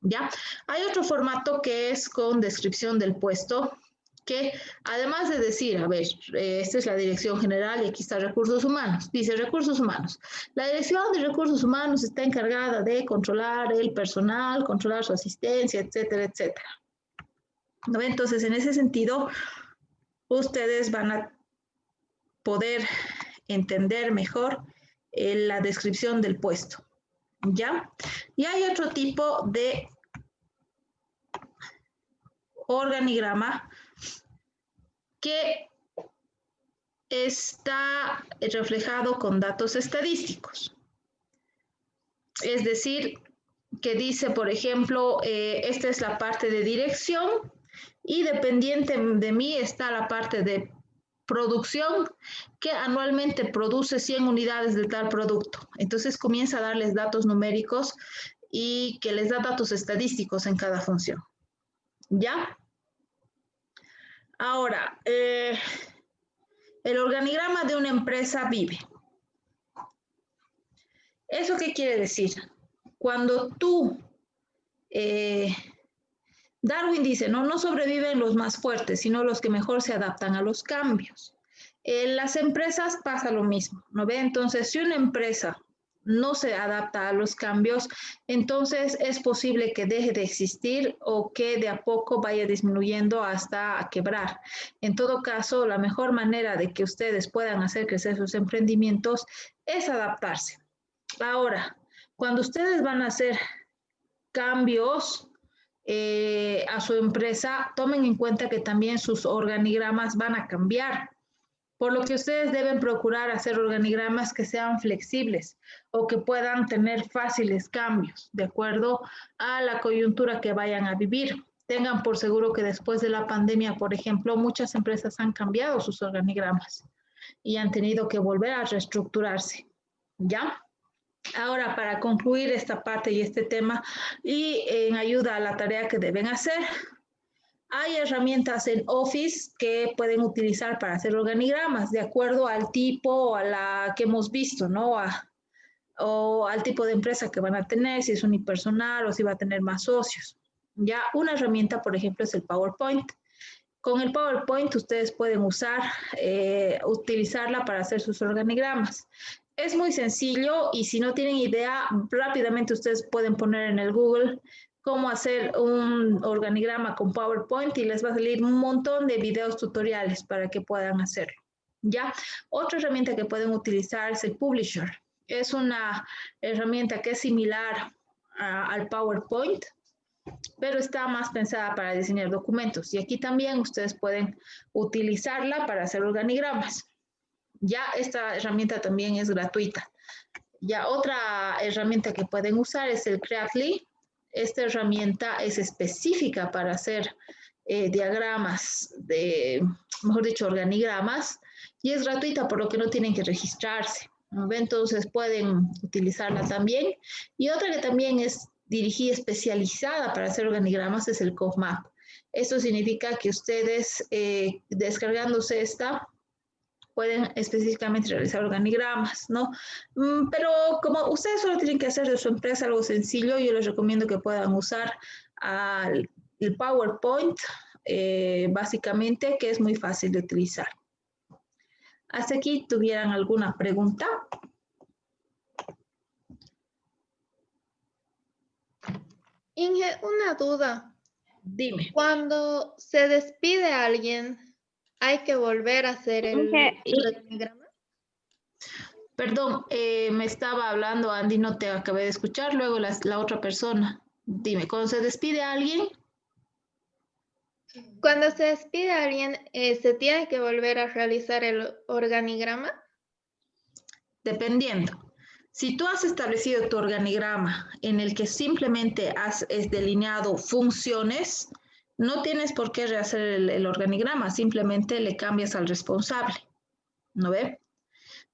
¿ya? Hay otro formato que es con descripción del puesto, que además de decir, a ver, esta es la dirección general y aquí está recursos humanos, dice recursos humanos. La dirección de recursos humanos está encargada de controlar el personal, controlar su asistencia, etcétera, etcétera. ¿No? Entonces, en ese sentido, ustedes van a poder entender mejor la descripción del puesto, ¿ya? Y hay otro tipo de organigrama que está reflejado con datos estadísticos. Es decir, que dice, por ejemplo, esta es la parte de dirección y dependiente de mí está la parte de producción que anualmente produce 100 unidades de tal producto. Entonces comienza a darles datos numéricos y que les da datos estadísticos en cada función. ¿Ya? Ahora, el organigrama de una empresa vive. ¿Eso qué quiere decir? Cuando tú Darwin dice, no sobreviven los más fuertes, sino los que mejor se adaptan a los cambios. En las empresas pasa lo mismo, ¿no ve? Entonces, si una empresa no se adapta a los cambios, entonces es posible que deje de existir o que de a poco vaya disminuyendo hasta quebrar. En todo caso, la mejor manera de que ustedes puedan hacer crecer sus emprendimientos es adaptarse. Ahora, cuando ustedes van a hacer cambios a su empresa, tomen en cuenta que también sus organigramas van a cambiar. Por lo que ustedes deben procurar hacer organigramas que sean flexibles o que puedan tener fáciles cambios de acuerdo a la coyuntura que vayan a vivir. Tengan por seguro que después de la pandemia, por ejemplo, muchas empresas han cambiado sus organigramas y han tenido que volver a reestructurarse. ¿Ya? Ahora, para concluir esta parte y este tema y en ayuda a la tarea que deben hacer, hay herramientas en Office que pueden utilizar para hacer organigramas de acuerdo al tipo o a la que hemos visto, ¿no? O al tipo de empresa que van a tener, si es unipersonal o si va a tener más socios. Ya una herramienta, por ejemplo, es el PowerPoint. Con el PowerPoint ustedes pueden utilizarla para hacer sus organigramas. Es muy sencillo y si no tienen idea, rápidamente ustedes pueden poner en el Google cómo hacer un organigrama con PowerPoint y les va a salir un montón de videos tutoriales para que puedan hacerlo. ¿Ya? Otra herramienta que pueden utilizar es el Publisher. Es una herramienta que es similar al PowerPoint, pero está más pensada para diseñar documentos. Y aquí también ustedes pueden utilizarla para hacer organigramas. Ya esta herramienta también es gratuita. Ya otra herramienta que pueden usar es el Creatly. Esta herramienta es específica para hacer diagramas, mejor dicho, organigramas, y es gratuita, por lo que no tienen que registrarse, ¿no? Entonces pueden utilizarla también. Y otra que también es dirigida, especializada para hacer organigramas, es el CoveMap. Esto significa que ustedes, descargándose esta, pueden específicamente realizar organigramas, ¿no? Pero como ustedes solo tienen que hacer de su empresa algo sencillo, yo les recomiendo que puedan usar el PowerPoint, básicamente, que es muy fácil de utilizar. ¿Hasta aquí tuvieran alguna pregunta? Inge, una duda. Dime. Cuando se despide a alguien, ¿hay que volver a hacer el organigrama? Perdón, me estaba hablando Andy, no te acabé de escuchar, luego la otra persona. Dime, ¿cuando se despide a alguien? Cuando se despide a alguien, ¿se tiene que volver a realizar el organigrama? Dependiendo. Si tú has establecido tu organigrama en el que simplemente has delineado funciones, no tienes por qué rehacer el organigrama, simplemente le cambias al responsable, ¿no ve?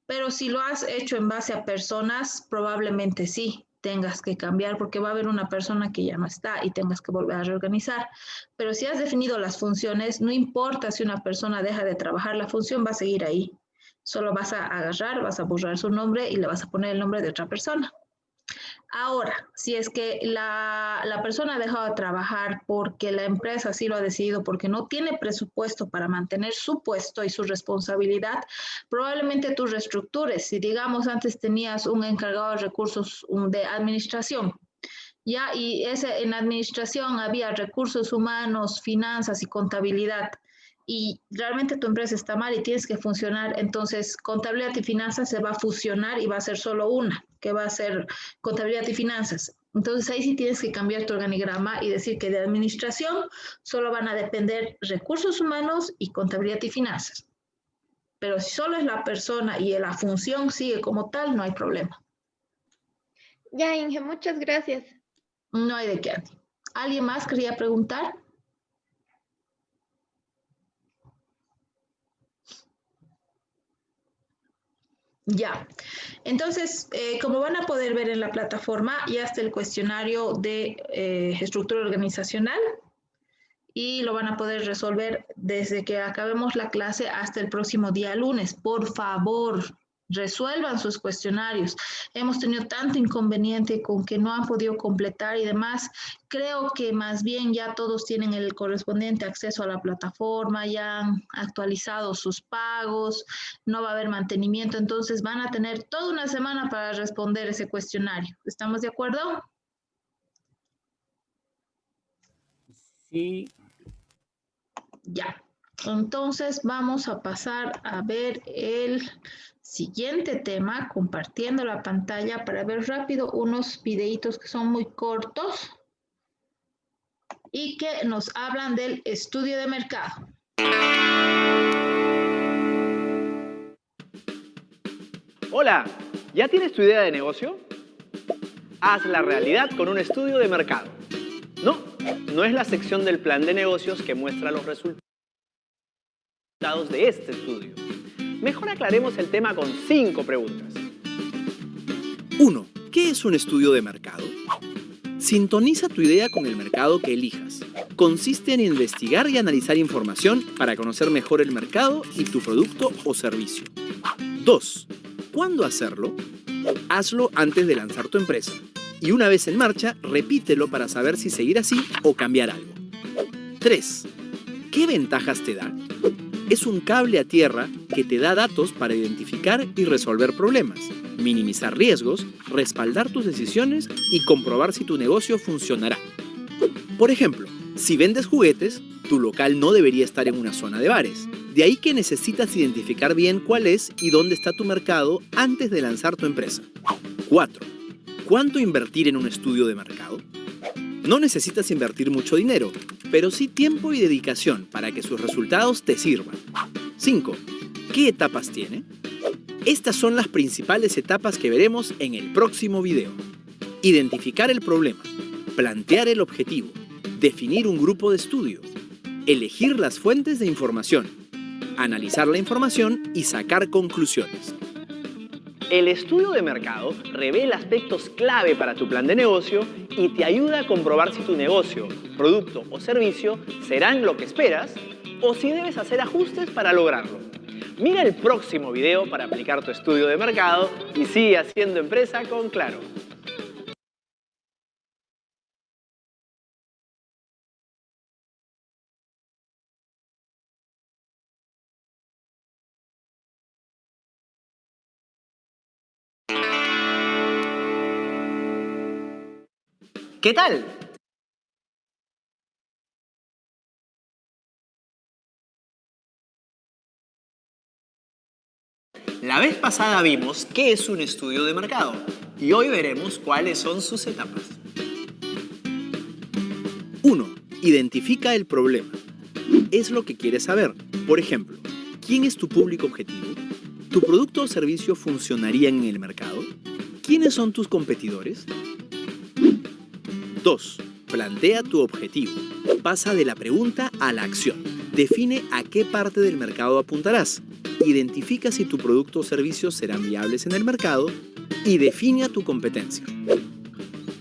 Pero si lo has hecho en base a personas, probablemente sí tengas que cambiar porque va a haber una persona que ya no está y tengas que volver a reorganizar. Pero si has definido las funciones, no importa si una persona deja de trabajar, la función va a seguir ahí. Solo vas a agarrar, vas a borrar su nombre y le vas a poner el nombre de otra persona. Ahora, si es que la persona ha dejado de trabajar porque la empresa así lo ha decidido, porque no tiene presupuesto para mantener su puesto y su responsabilidad, probablemente tú reestructures. Si digamos antes tenías un encargado de recursos de administración, ya, y en administración había recursos humanos, finanzas y contabilidad, y realmente tu empresa está mal y tienes que funcionar, entonces contabilidad y finanzas se va a fusionar y va a ser solo una, que va a ser contabilidad y finanzas. Entonces ahí sí tienes que cambiar tu organigrama y decir que de administración solo van a depender recursos humanos y contabilidad y finanzas. Pero si solo es la persona y la función sigue como tal, no hay problema. Ya, Inge, muchas gracias. No hay de qué, Andy. ¿Alguien más quería preguntar? Ya, entonces, como van a poder ver en la plataforma, ya está el cuestionario de estructura organizacional y lo van a poder resolver desde que acabemos la clase hasta el próximo día lunes. Por favor, resuelvan sus cuestionarios. Hemos tenido tanto inconveniente con que no han podido completar y demás. Creo que más bien ya todos tienen el correspondiente acceso a la plataforma, ya han actualizado sus pagos, no va a haber mantenimiento, entonces van a tener toda una semana para responder ese cuestionario. ¿Estamos de acuerdo? Sí. Ya. Entonces vamos a pasar a ver el siguiente tema, compartiendo la pantalla para ver rápido unos videitos que son muy cortos y que nos hablan del estudio de mercado. Hola, ¿ya tienes tu idea de negocio? Hazla realidad con un estudio de mercado. No es la sección del plan de negocios que muestra los resultados de este estudio. Mejor aclaremos el tema con 5 preguntas. 1. ¿Qué es un estudio de mercado? Sintoniza tu idea con el mercado que elijas. Consiste en investigar y analizar información para conocer mejor el mercado y tu producto o servicio. 2. ¿Cuándo hacerlo? Hazlo antes de lanzar tu empresa. Y una vez en marcha, repítelo para saber si seguir así o cambiar algo. 3. ¿Qué ventajas te da? Es un cable a tierra que te da datos para identificar y resolver problemas, minimizar riesgos, respaldar tus decisiones y comprobar si tu negocio funcionará. Por ejemplo, si vendes juguetes, tu local no debería estar en una zona de bares. De ahí que necesitas identificar bien cuál es y dónde está tu mercado antes de lanzar tu empresa. 4. ¿Cuánto invertir en un estudio de mercado? No necesitas invertir mucho dinero, pero sí tiempo y dedicación para que sus resultados te sirvan. 5. ¿Qué etapas tiene? Estas son las principales etapas que veremos en el próximo video. Identificar el problema, plantear el objetivo, definir un grupo de estudio, elegir las fuentes de información, analizar la información y sacar conclusiones. El estudio de mercado revela aspectos clave para tu plan de negocio y te ayuda a comprobar si tu negocio, producto o servicio serán lo que esperas o si debes hacer ajustes para lograrlo. Mira el próximo video para aplicar tu estudio de mercado y sigue haciendo empresa con Claro. ¿Qué tal? La vez pasada vimos qué es un estudio de mercado y hoy veremos cuáles son sus etapas. 1. Identifica el problema. Es lo que quieres saber. Por ejemplo, ¿quién es tu público objetivo? ¿Tu producto o servicio funcionaría en el mercado? ¿Quiénes son tus competidores? 2. Plantea tu objetivo. Pasa de la pregunta a la acción. Define a qué parte del mercado apuntarás. Identifica si tu producto o servicio serán viables en el mercado y define a tu competencia.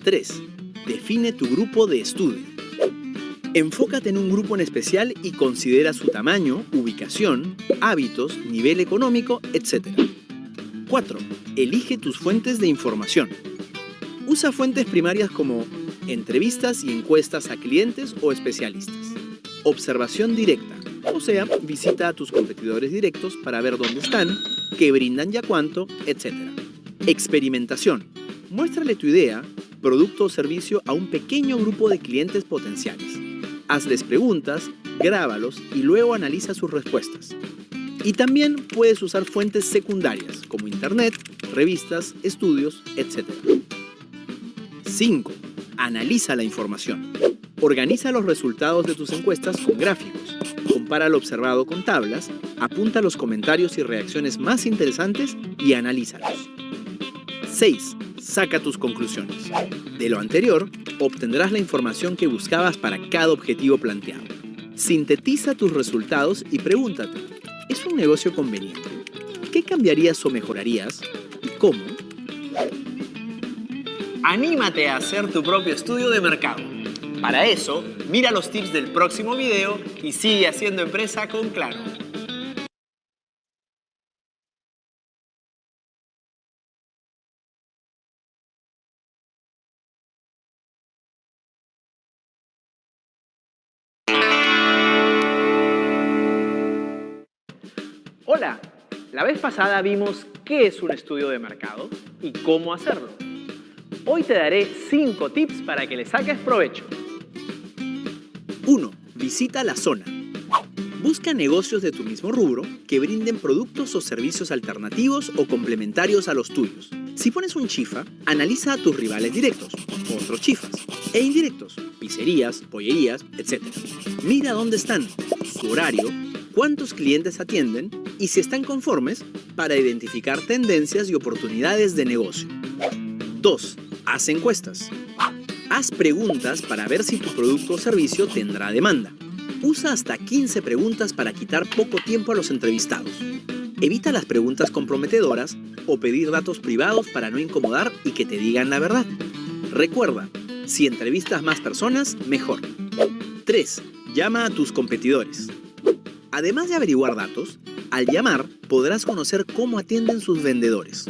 3. Define tu grupo de estudio. Enfócate en un grupo en especial y considera su tamaño, ubicación, hábitos, nivel económico, etc. 4. Elige tus fuentes de información. Usa fuentes primarias como entrevistas y encuestas a clientes o especialistas. Observación directa, o sea, visita a tus competidores directos para ver dónde están, qué brindan y a cuánto, etc. Experimentación. Muéstrale tu idea, producto o servicio a un pequeño grupo de clientes potenciales. Hazles preguntas, grábalos y luego analiza sus respuestas. Y también puedes usar fuentes secundarias como internet, revistas, estudios, etc. 5. Analiza la información. Organiza los resultados de tus encuestas con gráficos. Compara lo observado con tablas, apunta los comentarios y reacciones más interesantes y analízalos. 6. Saca tus conclusiones. De lo anterior, obtendrás la información que buscabas para cada objetivo planteado. Sintetiza tus resultados y pregúntate, ¿es un negocio conveniente? ¿Qué cambiarías o mejorarías? ¿Y cómo? Anímate a hacer tu propio estudio de mercado. Para eso, mira los tips del próximo video y sigue haciendo empresa con Claro. Hola, la vez pasada vimos qué es un estudio de mercado y cómo hacerlo. Hoy te daré 5 tips para que le saques provecho. 1. Visita la zona. Busca negocios de tu mismo rubro que brinden productos o servicios alternativos o complementarios a los tuyos. Si pones un chifa, analiza a tus rivales directos, otros chifas, e indirectos, pizzerías, pollerías, etc. Mira dónde están, su horario, cuántos clientes atienden y si están conformes para identificar tendencias y oportunidades de negocio. 2. Haz encuestas. Haz preguntas para ver si tu producto o servicio tendrá demanda. Usa hasta 15 preguntas para quitar poco tiempo a los entrevistados. Evita las preguntas comprometedoras o pedir datos privados para no incomodar y que te digan la verdad. Recuerda, si entrevistas más personas, mejor. 3. Llama a tus competidores. Además de averiguar datos, al llamar podrás conocer cómo atienden sus vendedores.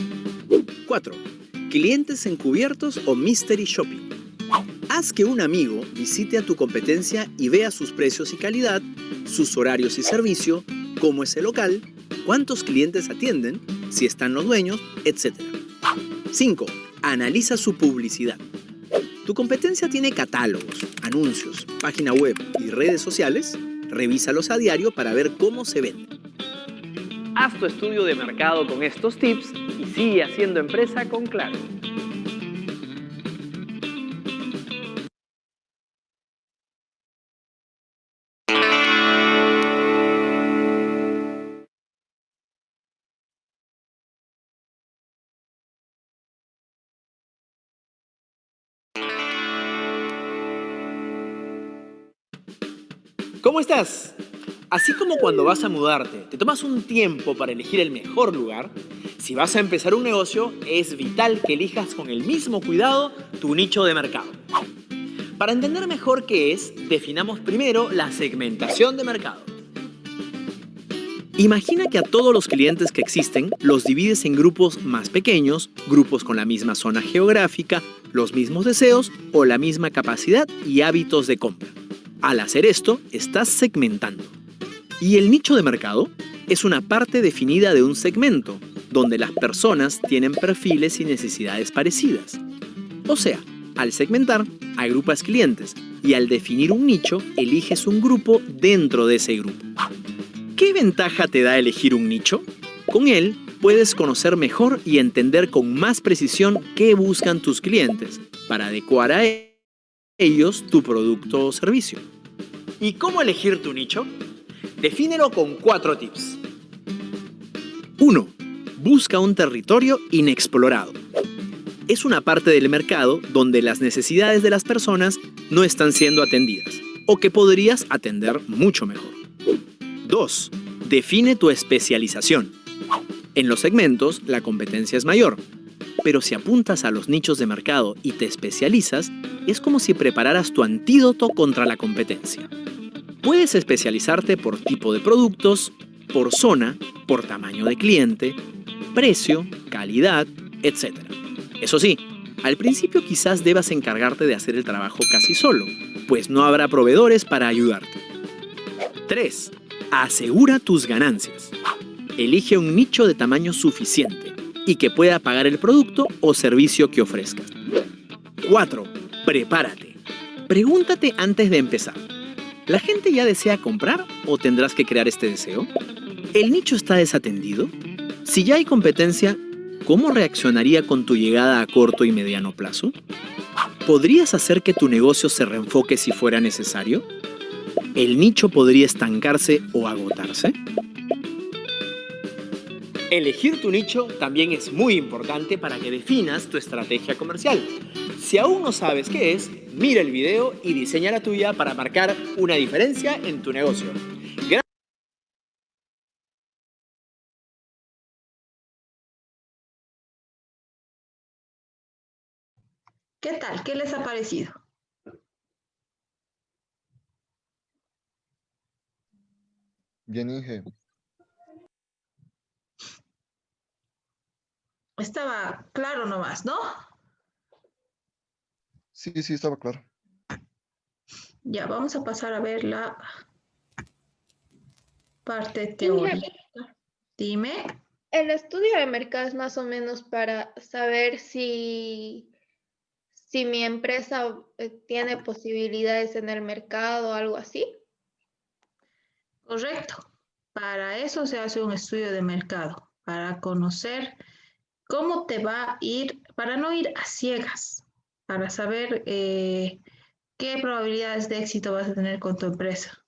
4. Clientes encubiertos o mystery shopping. Haz que un amigo visite a tu competencia y vea sus precios y calidad, sus horarios y servicio, cómo es el local, cuántos clientes atienden, si están los dueños, etc. 5. Analiza su publicidad. ¿Tu competencia tiene catálogos, anuncios, página web y redes sociales? Revísalos a diario para ver cómo se venden. Haz tu estudio de mercado con estos tips y sigue haciendo empresa con Claro. ¿Cómo estás? Así como cuando vas a mudarte, te tomas un tiempo para elegir el mejor lugar, si vas a empezar un negocio, es vital que elijas con el mismo cuidado tu nicho de mercado. Para entender mejor qué es, definamos primero la segmentación de mercado. Imagina que a todos los clientes que existen los divides en grupos más pequeños, grupos con la misma zona geográfica, los mismos deseos o la misma capacidad y hábitos de compra. Al hacer esto, estás segmentando. Y el nicho de mercado es una parte definida de un segmento, donde las personas tienen perfiles y necesidades parecidas. O sea, al segmentar, agrupas clientes y al definir un nicho, eliges un grupo dentro de ese grupo. ¿Qué ventaja te da elegir un nicho? Con él, puedes conocer mejor y entender con más precisión qué buscan tus clientes para adecuar a ellos tu producto o servicio. ¿Y cómo elegir tu nicho? Defínelo con 4 tips. 1. Busca un territorio inexplorado. Es una parte del mercado donde las necesidades de las personas no están siendo atendidas o que podrías atender mucho mejor. 2. Define tu especialización. En los segmentos, la competencia es mayor, pero si apuntas a los nichos de mercado y te especializas, es como si prepararas tu antídoto contra la competencia. Puedes especializarte por tipo de productos, por zona, por tamaño de cliente, precio, calidad, etc. Eso sí, al principio quizás debas encargarte de hacer el trabajo casi solo, pues no habrá proveedores para ayudarte. 3. Asegura tus ganancias. Elige un nicho de tamaño suficiente y que pueda pagar el producto o servicio que ofrezcas. 4. Prepárate. Pregúntate antes de empezar. ¿La gente ya desea comprar o tendrás que crear este deseo? ¿El nicho está desatendido? Si ya hay competencia, ¿cómo reaccionaría con tu llegada a corto y mediano plazo? ¿Podrías hacer que tu negocio se reenfoque si fuera necesario? ¿El nicho podría estancarse o agotarse? Elegir tu nicho también es muy importante para que definas tu estrategia comercial. Si aún no sabes qué es, mira el video y diseña la tuya para marcar una diferencia en tu negocio. ¿Qué tal? ¿Qué les ha parecido? Bien, Inge. Estaba claro nomás, ¿no? Sí, sí, estaba claro. Ya, vamos a pasar a ver la parte teórica. Dime. El estudio de mercado es más o menos para saber si mi empresa tiene posibilidades en el mercado o algo así. Correcto. Para eso se hace un estudio de mercado, para conocer cómo te va a ir, para no ir a ciegas, para saber qué probabilidades de éxito vas a tener con tu empresa.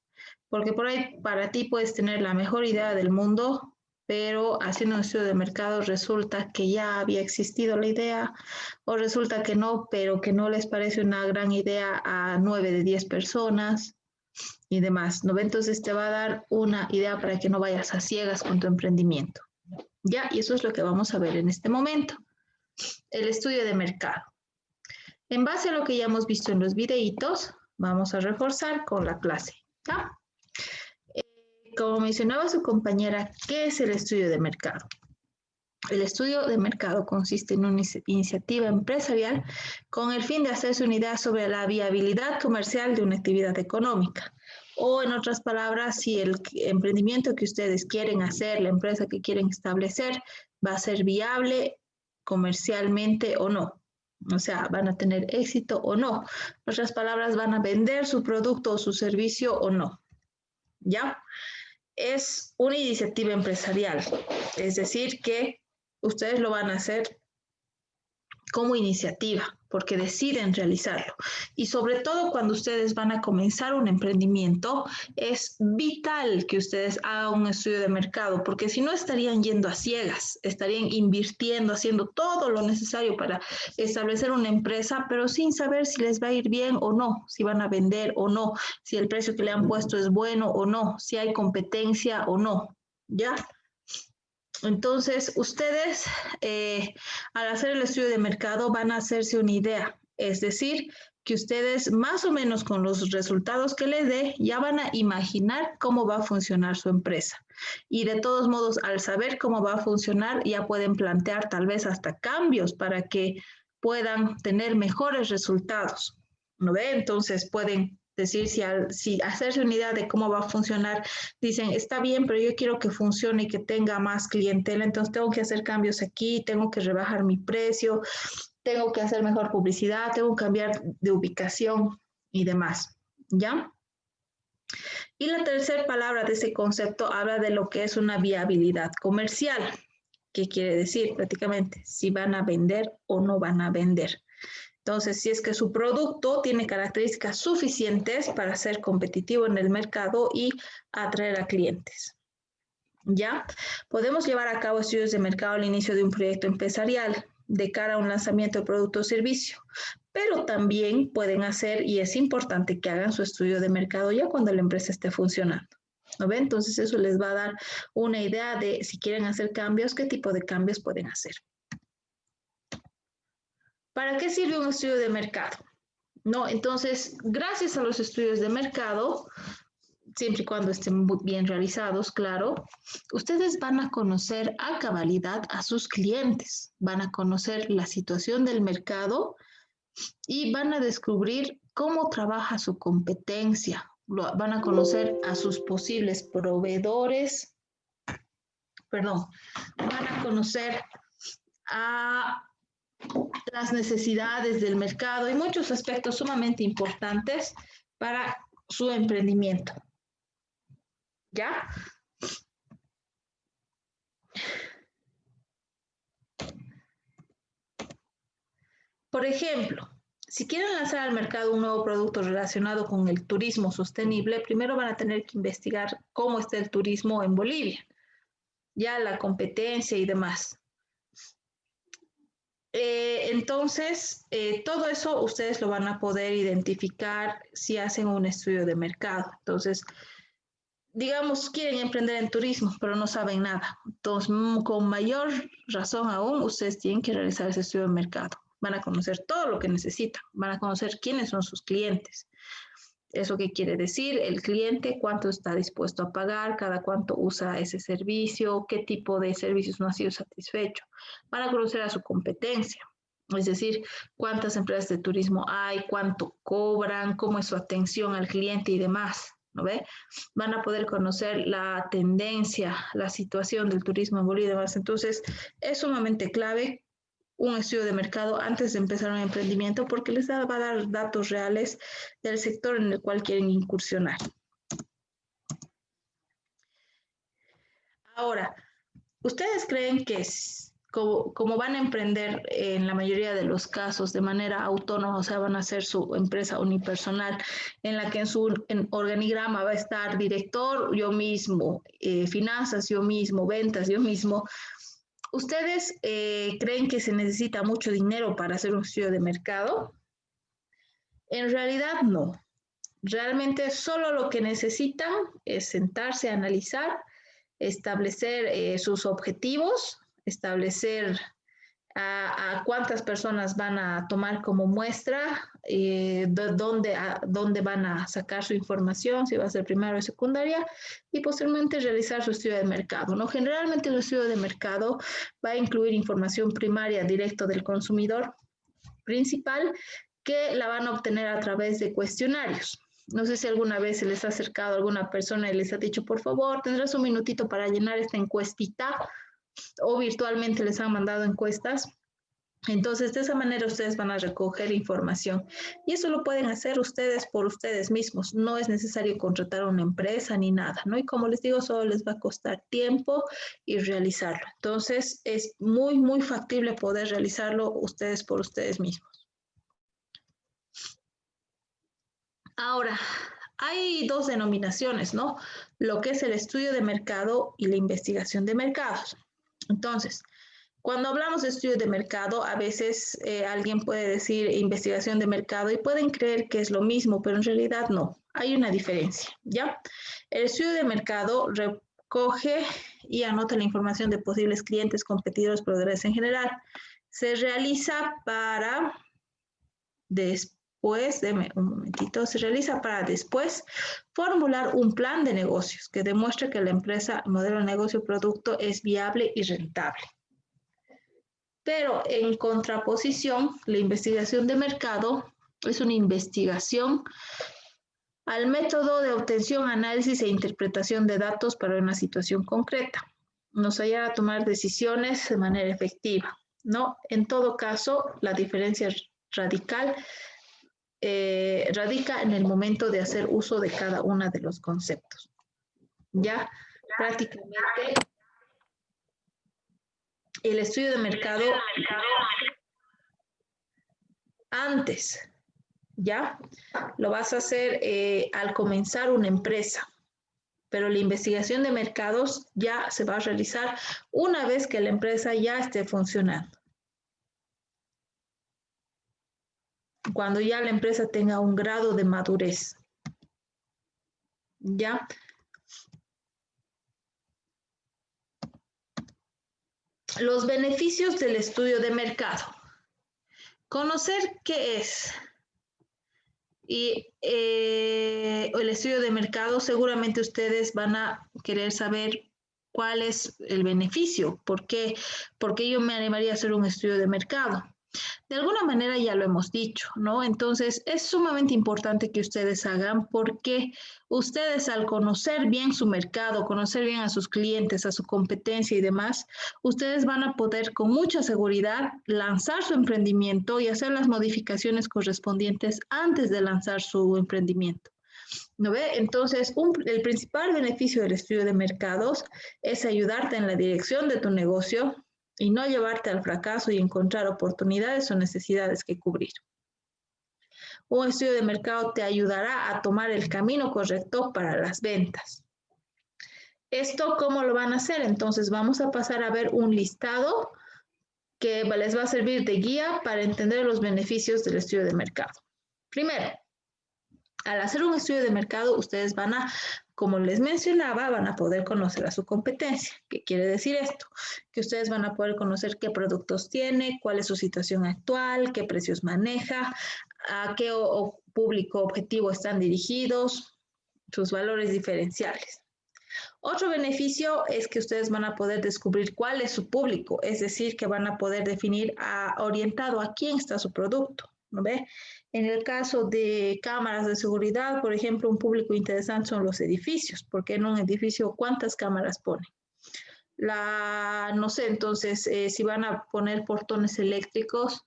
Porque por ahí para ti puedes tener la mejor idea del mundo, pero haciendo un estudio de mercado resulta que ya había existido la idea, o resulta que no, pero que no les parece una gran idea a 9 de 10 personas y demás, ¿no? Entonces te va a dar una idea para que no vayas a ciegas con tu emprendimiento. Ya, y eso es lo que vamos a ver en este momento. El estudio de mercado. En base a lo que ya hemos visto en los videitos, vamos a reforzar con la clase. ¿Ya? Como mencionaba su compañera, ¿qué es el estudio de mercado? El estudio de mercado consiste en una iniciativa empresarial con el fin de hacerse una idea sobre la viabilidad comercial de una actividad económica. O en otras palabras, si el emprendimiento que ustedes quieren hacer, la empresa que quieren establecer, va a ser viable comercialmente o no. O sea, van a tener éxito o no. En otras palabras, van a vender su producto o su servicio o no. ¿Ya? Es una iniciativa empresarial. Es decir, que ustedes lo van a hacer como iniciativa, porque deciden realizarlo. Y sobre todo cuando ustedes van a comenzar un emprendimiento, es vital que ustedes hagan un estudio de mercado, porque si no estarían yendo a ciegas, estarían invirtiendo, haciendo todo lo necesario para establecer una empresa, pero sin saber si les va a ir bien o no, si van a vender o no, si el precio que le han puesto es bueno o no, si hay competencia o no, ¿ya? Entonces, ustedes al hacer el estudio de mercado van a hacerse una idea, es decir, que ustedes más o menos con los resultados que les dé ya van a imaginar cómo va a funcionar su empresa. Y de todos modos, al saber cómo va a funcionar, ya pueden plantear tal vez hasta cambios para que puedan tener mejores resultados, ¿no ve? Entonces pueden decir, si hacerse una idea de cómo va a funcionar, dicen, está bien, pero yo quiero que funcione y que tenga más clientela, entonces tengo que hacer cambios aquí, tengo que rebajar mi precio, tengo que hacer mejor publicidad, tengo que cambiar de ubicación y demás, ¿ya? Y la tercera palabra de ese concepto habla de lo que es una viabilidad comercial. ¿Qué quiere decir? Prácticamente, si van a vender o no van a vender. Entonces, si es que su producto tiene características suficientes para ser competitivo en el mercado y atraer a clientes. ¿Ya? Podemos llevar a cabo estudios de mercado al inicio de un proyecto empresarial de cara a un lanzamiento de producto o servicio, pero también pueden hacer, y es importante que hagan su estudio de mercado ya cuando la empresa esté funcionando. ¿No ven? Entonces, eso les va a dar una idea de si quieren hacer cambios, qué tipo de cambios pueden hacer. ¿Para qué sirve un estudio de mercado? ¿No? Entonces, gracias a los estudios de mercado, siempre y cuando estén bien realizados, claro, ustedes van a conocer a cabalidad a sus clientes, van a conocer la situación del mercado y van a descubrir cómo trabaja su competencia, van a conocer a sus posibles proveedores, van a conocer a las necesidades del mercado y muchos aspectos sumamente importantes para su emprendimiento. ¿Ya? Por ejemplo, si quieren lanzar al mercado un nuevo producto relacionado con el turismo sostenible, primero van a tener que investigar cómo está el turismo en Bolivia, ya la competencia y demás. Entonces, todo eso ustedes lo van a poder identificar si hacen un estudio de mercado. Entonces, digamos, quieren emprender en turismo, pero no saben nada. Entonces, con mayor razón aún, ustedes tienen que realizar ese estudio de mercado. Van a conocer todo lo que necesitan, van a conocer quiénes son sus clientes. ¿Eso qué quiere decir? El cliente, cuánto está dispuesto a pagar, cada cuánto usa ese servicio, qué tipo de servicios no ha sido satisfecho. Van a conocer a su competencia, es decir, cuántas empresas de turismo hay, cuánto cobran, cómo es su atención al cliente y demás. ¿no ve? Van a poder conocer la tendencia, la situación del turismo en Bolivia y demás. Entonces, es sumamente clave un estudio de mercado antes de empezar un emprendimiento porque les va a dar datos reales del sector en el cual quieren incursionar. Ahora, ¿ustedes creen que como van a emprender en la mayoría de los casos de manera autónoma, o sea, van a hacer su empresa unipersonal, en la que en su organigrama va a estar director, yo mismo, finanzas, yo mismo, ventas, yo mismo? ¿Ustedes creen que se necesita mucho dinero para hacer un estudio de mercado? En realidad no. Realmente solo lo que necesitan es sentarse a analizar, establecer sus objetivos, establecer a cuántas personas van a tomar como muestra, dónde van a sacar su información, si va a ser primaria o secundaria, y posteriormente realizar su estudio de mercado, ¿no? Generalmente el estudio de mercado va a incluir información primaria directa del consumidor principal, que la van a obtener a través de cuestionarios. No sé si alguna vez se les ha acercado a alguna persona y les ha dicho, por favor, tendrás un minutito para llenar esta encuestita, o virtualmente les han mandado encuestas. Entonces, de esa manera ustedes van a recoger información y eso lo pueden hacer ustedes por ustedes mismos. No es necesario contratar a una empresa ni nada, ¿no? Y como les digo, solo les va a costar tiempo y realizarlo. Entonces, es muy, muy factible poder realizarlo ustedes por ustedes mismos. Ahora, hay dos denominaciones, ¿no? Lo que es el estudio de mercado y la investigación de mercados. Entonces, cuando hablamos de estudio de mercado, a veces alguien puede decir investigación de mercado y pueden creer que es lo mismo, pero en realidad no. Hay una diferencia, ¿ya? El estudio de mercado recoge y anota la información de posibles clientes, competidores, proveedores en general. Se realiza para se realiza para después formular un plan de negocios que demuestre que la empresa, modelo de negocio o producto es viable y rentable. Pero en contraposición, la investigación de mercado es una investigación al método de obtención, análisis e interpretación de datos para una situación concreta. Nos ayuda a tomar decisiones de manera efectiva, ¿no? En todo caso, la diferencia radica en el momento de hacer uso de cada uno de los conceptos. Ya prácticamente el estudio de mercado antes, ¿ya? Lo vas a hacer al comenzar una empresa, pero la investigación de mercados ya se va a realizar una vez que la empresa ya esté funcionando. Cuando ya la empresa tenga un grado de madurez. ¿Ya? Los beneficios del estudio de mercado. Conocer qué es. Y el estudio de mercado, seguramente ustedes van a querer saber cuál es el beneficio. ¿Por qué yo me animaría a hacer un estudio de mercado? De alguna manera ya lo hemos dicho, ¿no? Entonces, es sumamente importante que ustedes hagan porque ustedes al conocer bien su mercado, conocer bien a sus clientes, a su competencia y demás, ustedes van a poder con mucha seguridad lanzar su emprendimiento y hacer las modificaciones correspondientes antes de lanzar su emprendimiento. ¿No ve? Entonces, el principal beneficio del estudio de mercados es ayudarte en la dirección de tu negocio, y no llevarte al fracaso y encontrar oportunidades o necesidades que cubrir. Un estudio de mercado te ayudará a tomar el camino correcto para las ventas. ¿Esto cómo lo van a hacer? Entonces vamos a pasar a ver un listado que les va a servir de guía para entender los beneficios del estudio de mercado. Primero, al hacer un estudio de mercado, ustedes van a, como les mencionaba, van a poder conocer a su competencia. ¿Qué quiere decir esto? Que ustedes van a poder conocer qué productos tiene, cuál es su situación actual, qué precios maneja, a qué público objetivo están dirigidos, sus valores diferenciales. Otro beneficio es que ustedes van a poder descubrir cuál es su público, es decir, que van a poder definir orientado a quién está su producto, ¿no ve? En el caso de cámaras de seguridad, por ejemplo, un público interesante son los edificios, porque en un edificio, ¿cuántas cámaras ponen? No sé, entonces, si van a poner portones eléctricos,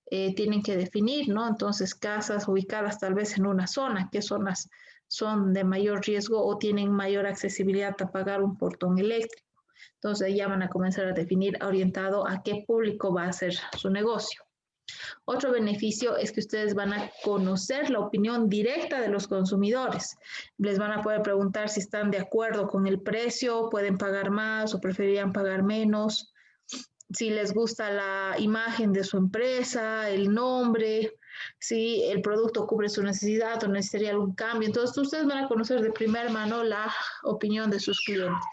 tienen que definir, ¿no? Entonces, casas ubicadas tal vez en una zona, ¿qué zonas son de mayor riesgo o tienen mayor accesibilidad a pagar un portón eléctrico? Entonces, ya van a comenzar a definir orientado a qué público va a ser su negocio. Otro beneficio es que ustedes van a conocer la opinión directa de los consumidores. Les van a poder preguntar si están de acuerdo con el precio, pueden pagar más o preferirían pagar menos, si les gusta la imagen de su empresa, el nombre, si el producto cubre su necesidad o necesitaría algún cambio. Entonces, ustedes van a conocer de primera mano la opinión de sus clientes.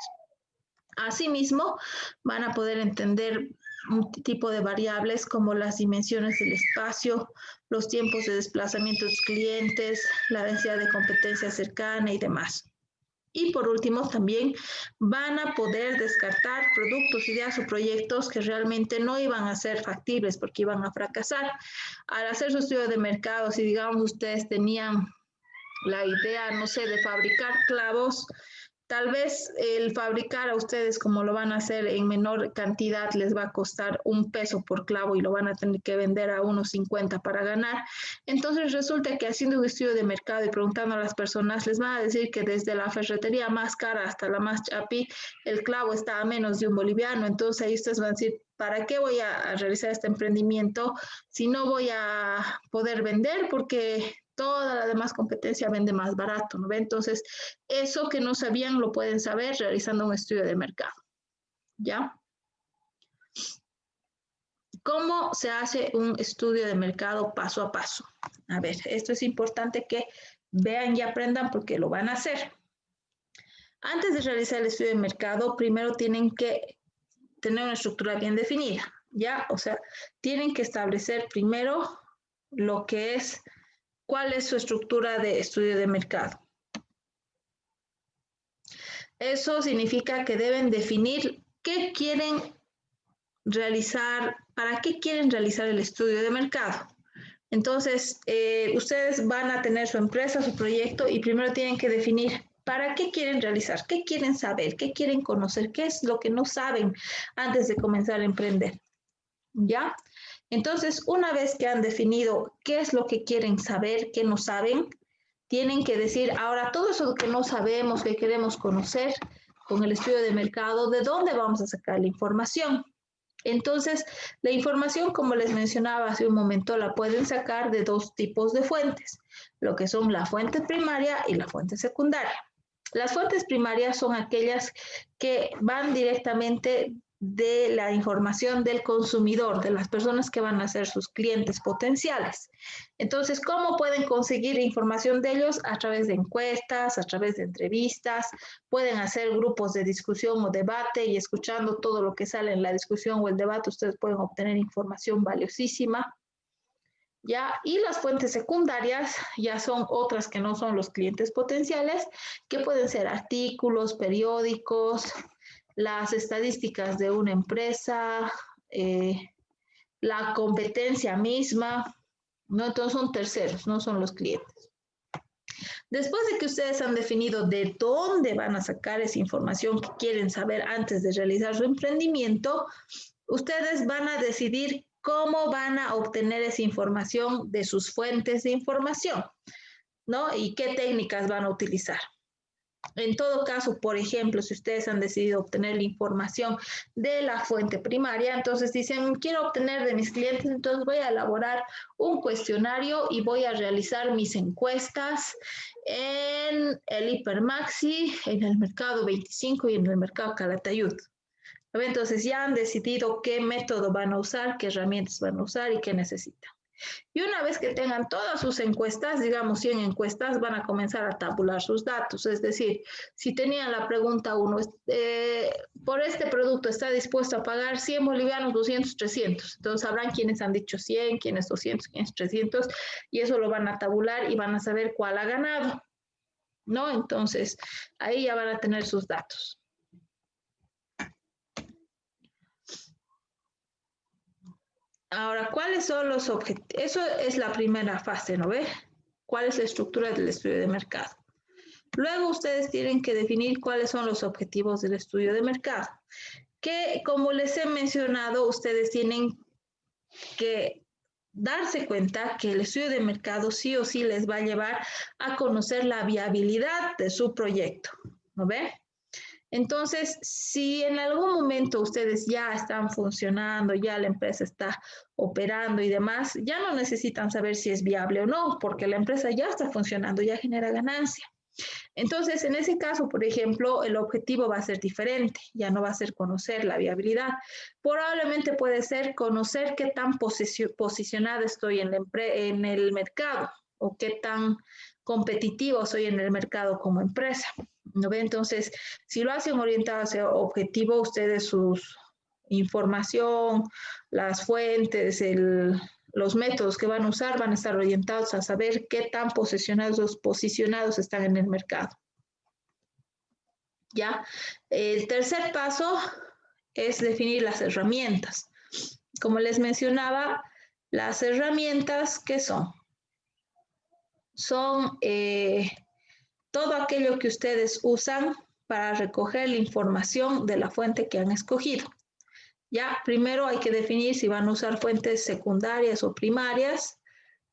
Asimismo, van a poder entender un tipo de variables como las dimensiones del espacio, los tiempos de desplazamiento de sus clientes, la densidad de competencia cercana y demás. Y por último, también van a poder descartar productos, ideas o proyectos que realmente no iban a ser factibles porque iban a fracasar. Al hacer su estudio de mercado, si digamos ustedes tenían la idea, no sé, de fabricar clavos, tal vez el fabricar a ustedes como lo van a hacer en menor cantidad les va a costar $1 por clavo y lo van a tener que vender a unos 50 para ganar. Entonces resulta que haciendo un estudio de mercado y preguntando a las personas les van a decir que desde la ferretería más cara hasta la más chapi, el clavo está a menos de $1. Entonces ahí ustedes van a decir, ¿para qué voy a realizar este emprendimiento si no voy a poder vender? Porque toda la demás competencia vende más barato, ¿no ve? Entonces, eso que no sabían lo pueden saber realizando un estudio de mercado, ¿ya? ¿Cómo se hace un estudio de mercado paso a paso? A ver, esto es importante que vean y aprendan porque lo van a hacer. Antes de realizar el estudio de mercado, primero tienen que tener una estructura bien definida, ¿ya? O sea, tienen que establecer primero lo que es ¿cuál es su estructura de estudio de mercado? Eso significa que deben definir qué quieren realizar, para qué quieren realizar el estudio de mercado. Entonces, ustedes van a tener su empresa, su proyecto y primero tienen que definir para qué quieren realizar, qué quieren saber, qué quieren conocer, qué es lo que no saben antes de comenzar a emprender. ¿Ya? Entonces, una vez que han definido qué es lo que quieren saber, qué no saben, tienen que decir, ahora todo eso que no sabemos, que queremos conocer con el estudio de mercado, ¿de dónde vamos a sacar la información? Entonces, la información, como les mencionaba hace un momento, la pueden sacar de dos tipos de fuentes, lo que son la fuente primaria y la fuente secundaria. Las fuentes primarias son aquellas que van directamente de la información del consumidor, de las personas que van a ser sus clientes potenciales. Entonces, ¿cómo pueden conseguir información de ellos? A través de encuestas, a través de entrevistas, pueden hacer grupos de discusión o debate y escuchando todo lo que sale en la discusión o el debate, ustedes pueden obtener información valiosísima. ¿Ya? Y las fuentes secundarias ya son otras que no son los clientes potenciales, que pueden ser artículos, periódicos, las estadísticas de una empresa, la competencia misma, ¿no? Entonces son terceros, no son los clientes. Después de que ustedes han definido de dónde van a sacar esa información que quieren saber antes de realizar su emprendimiento, ustedes van a decidir cómo van a obtener esa información de sus fuentes de información, ¿no? Y qué técnicas van a utilizar. En todo caso, por ejemplo, si ustedes han decidido obtener la información de la fuente primaria, entonces dicen, quiero obtener de mis clientes, entonces voy a elaborar un cuestionario y voy a realizar mis encuestas en el Hipermaxi, en el Mercado 25 y en el Mercado Calatayud. Entonces ya han decidido qué método van a usar, qué herramientas van a usar y qué necesitan. Y una vez que tengan todas sus encuestas, digamos 100 encuestas, van a comenzar a tabular sus datos. Es decir, si tenían la pregunta 1, por este producto está dispuesto a pagar 100 bolivianos, 200, 300. Entonces sabrán quiénes han dicho 100, quiénes 200, quiénes 300, y eso lo van a tabular y van a saber cuál ha ganado, ¿no? Entonces ahí ya van a tener sus datos. Ahora, ¿cuáles son los objetivos? Eso es la primera fase, ¿no ve? ¿Cuál es la estructura del estudio de mercado? Luego ustedes tienen que definir cuáles son los objetivos del estudio de mercado. Que, como les he mencionado, ustedes tienen que darse cuenta que el estudio de mercado sí o sí les va a llevar a conocer la viabilidad de su proyecto, ¿no ve? Entonces, si en algún momento ustedes ya están funcionando, ya la empresa está operando y demás, ya no necesitan saber si es viable o no, porque la empresa ya está funcionando, ya genera ganancia. Entonces, en ese caso, por ejemplo, el objetivo va a ser diferente, ya no va a ser conocer la viabilidad. Probablemente puede ser conocer qué tan posicionada estoy en el mercado o qué tan competitivo soy en el mercado como empresa, ¿no ve? Entonces, si lo hacen orientado hacia objetivo, ustedes sus información, las fuentes, los métodos que van a usar van a estar orientados a saber qué tan posicionados están en el mercado. ¿Ya? El tercer paso es definir las herramientas. Como les mencionaba, las herramientas, ¿qué son? Son todo aquello que ustedes usan para recoger la información de la fuente que han escogido. Ya, primero hay que definir si van a usar fuentes secundarias o primarias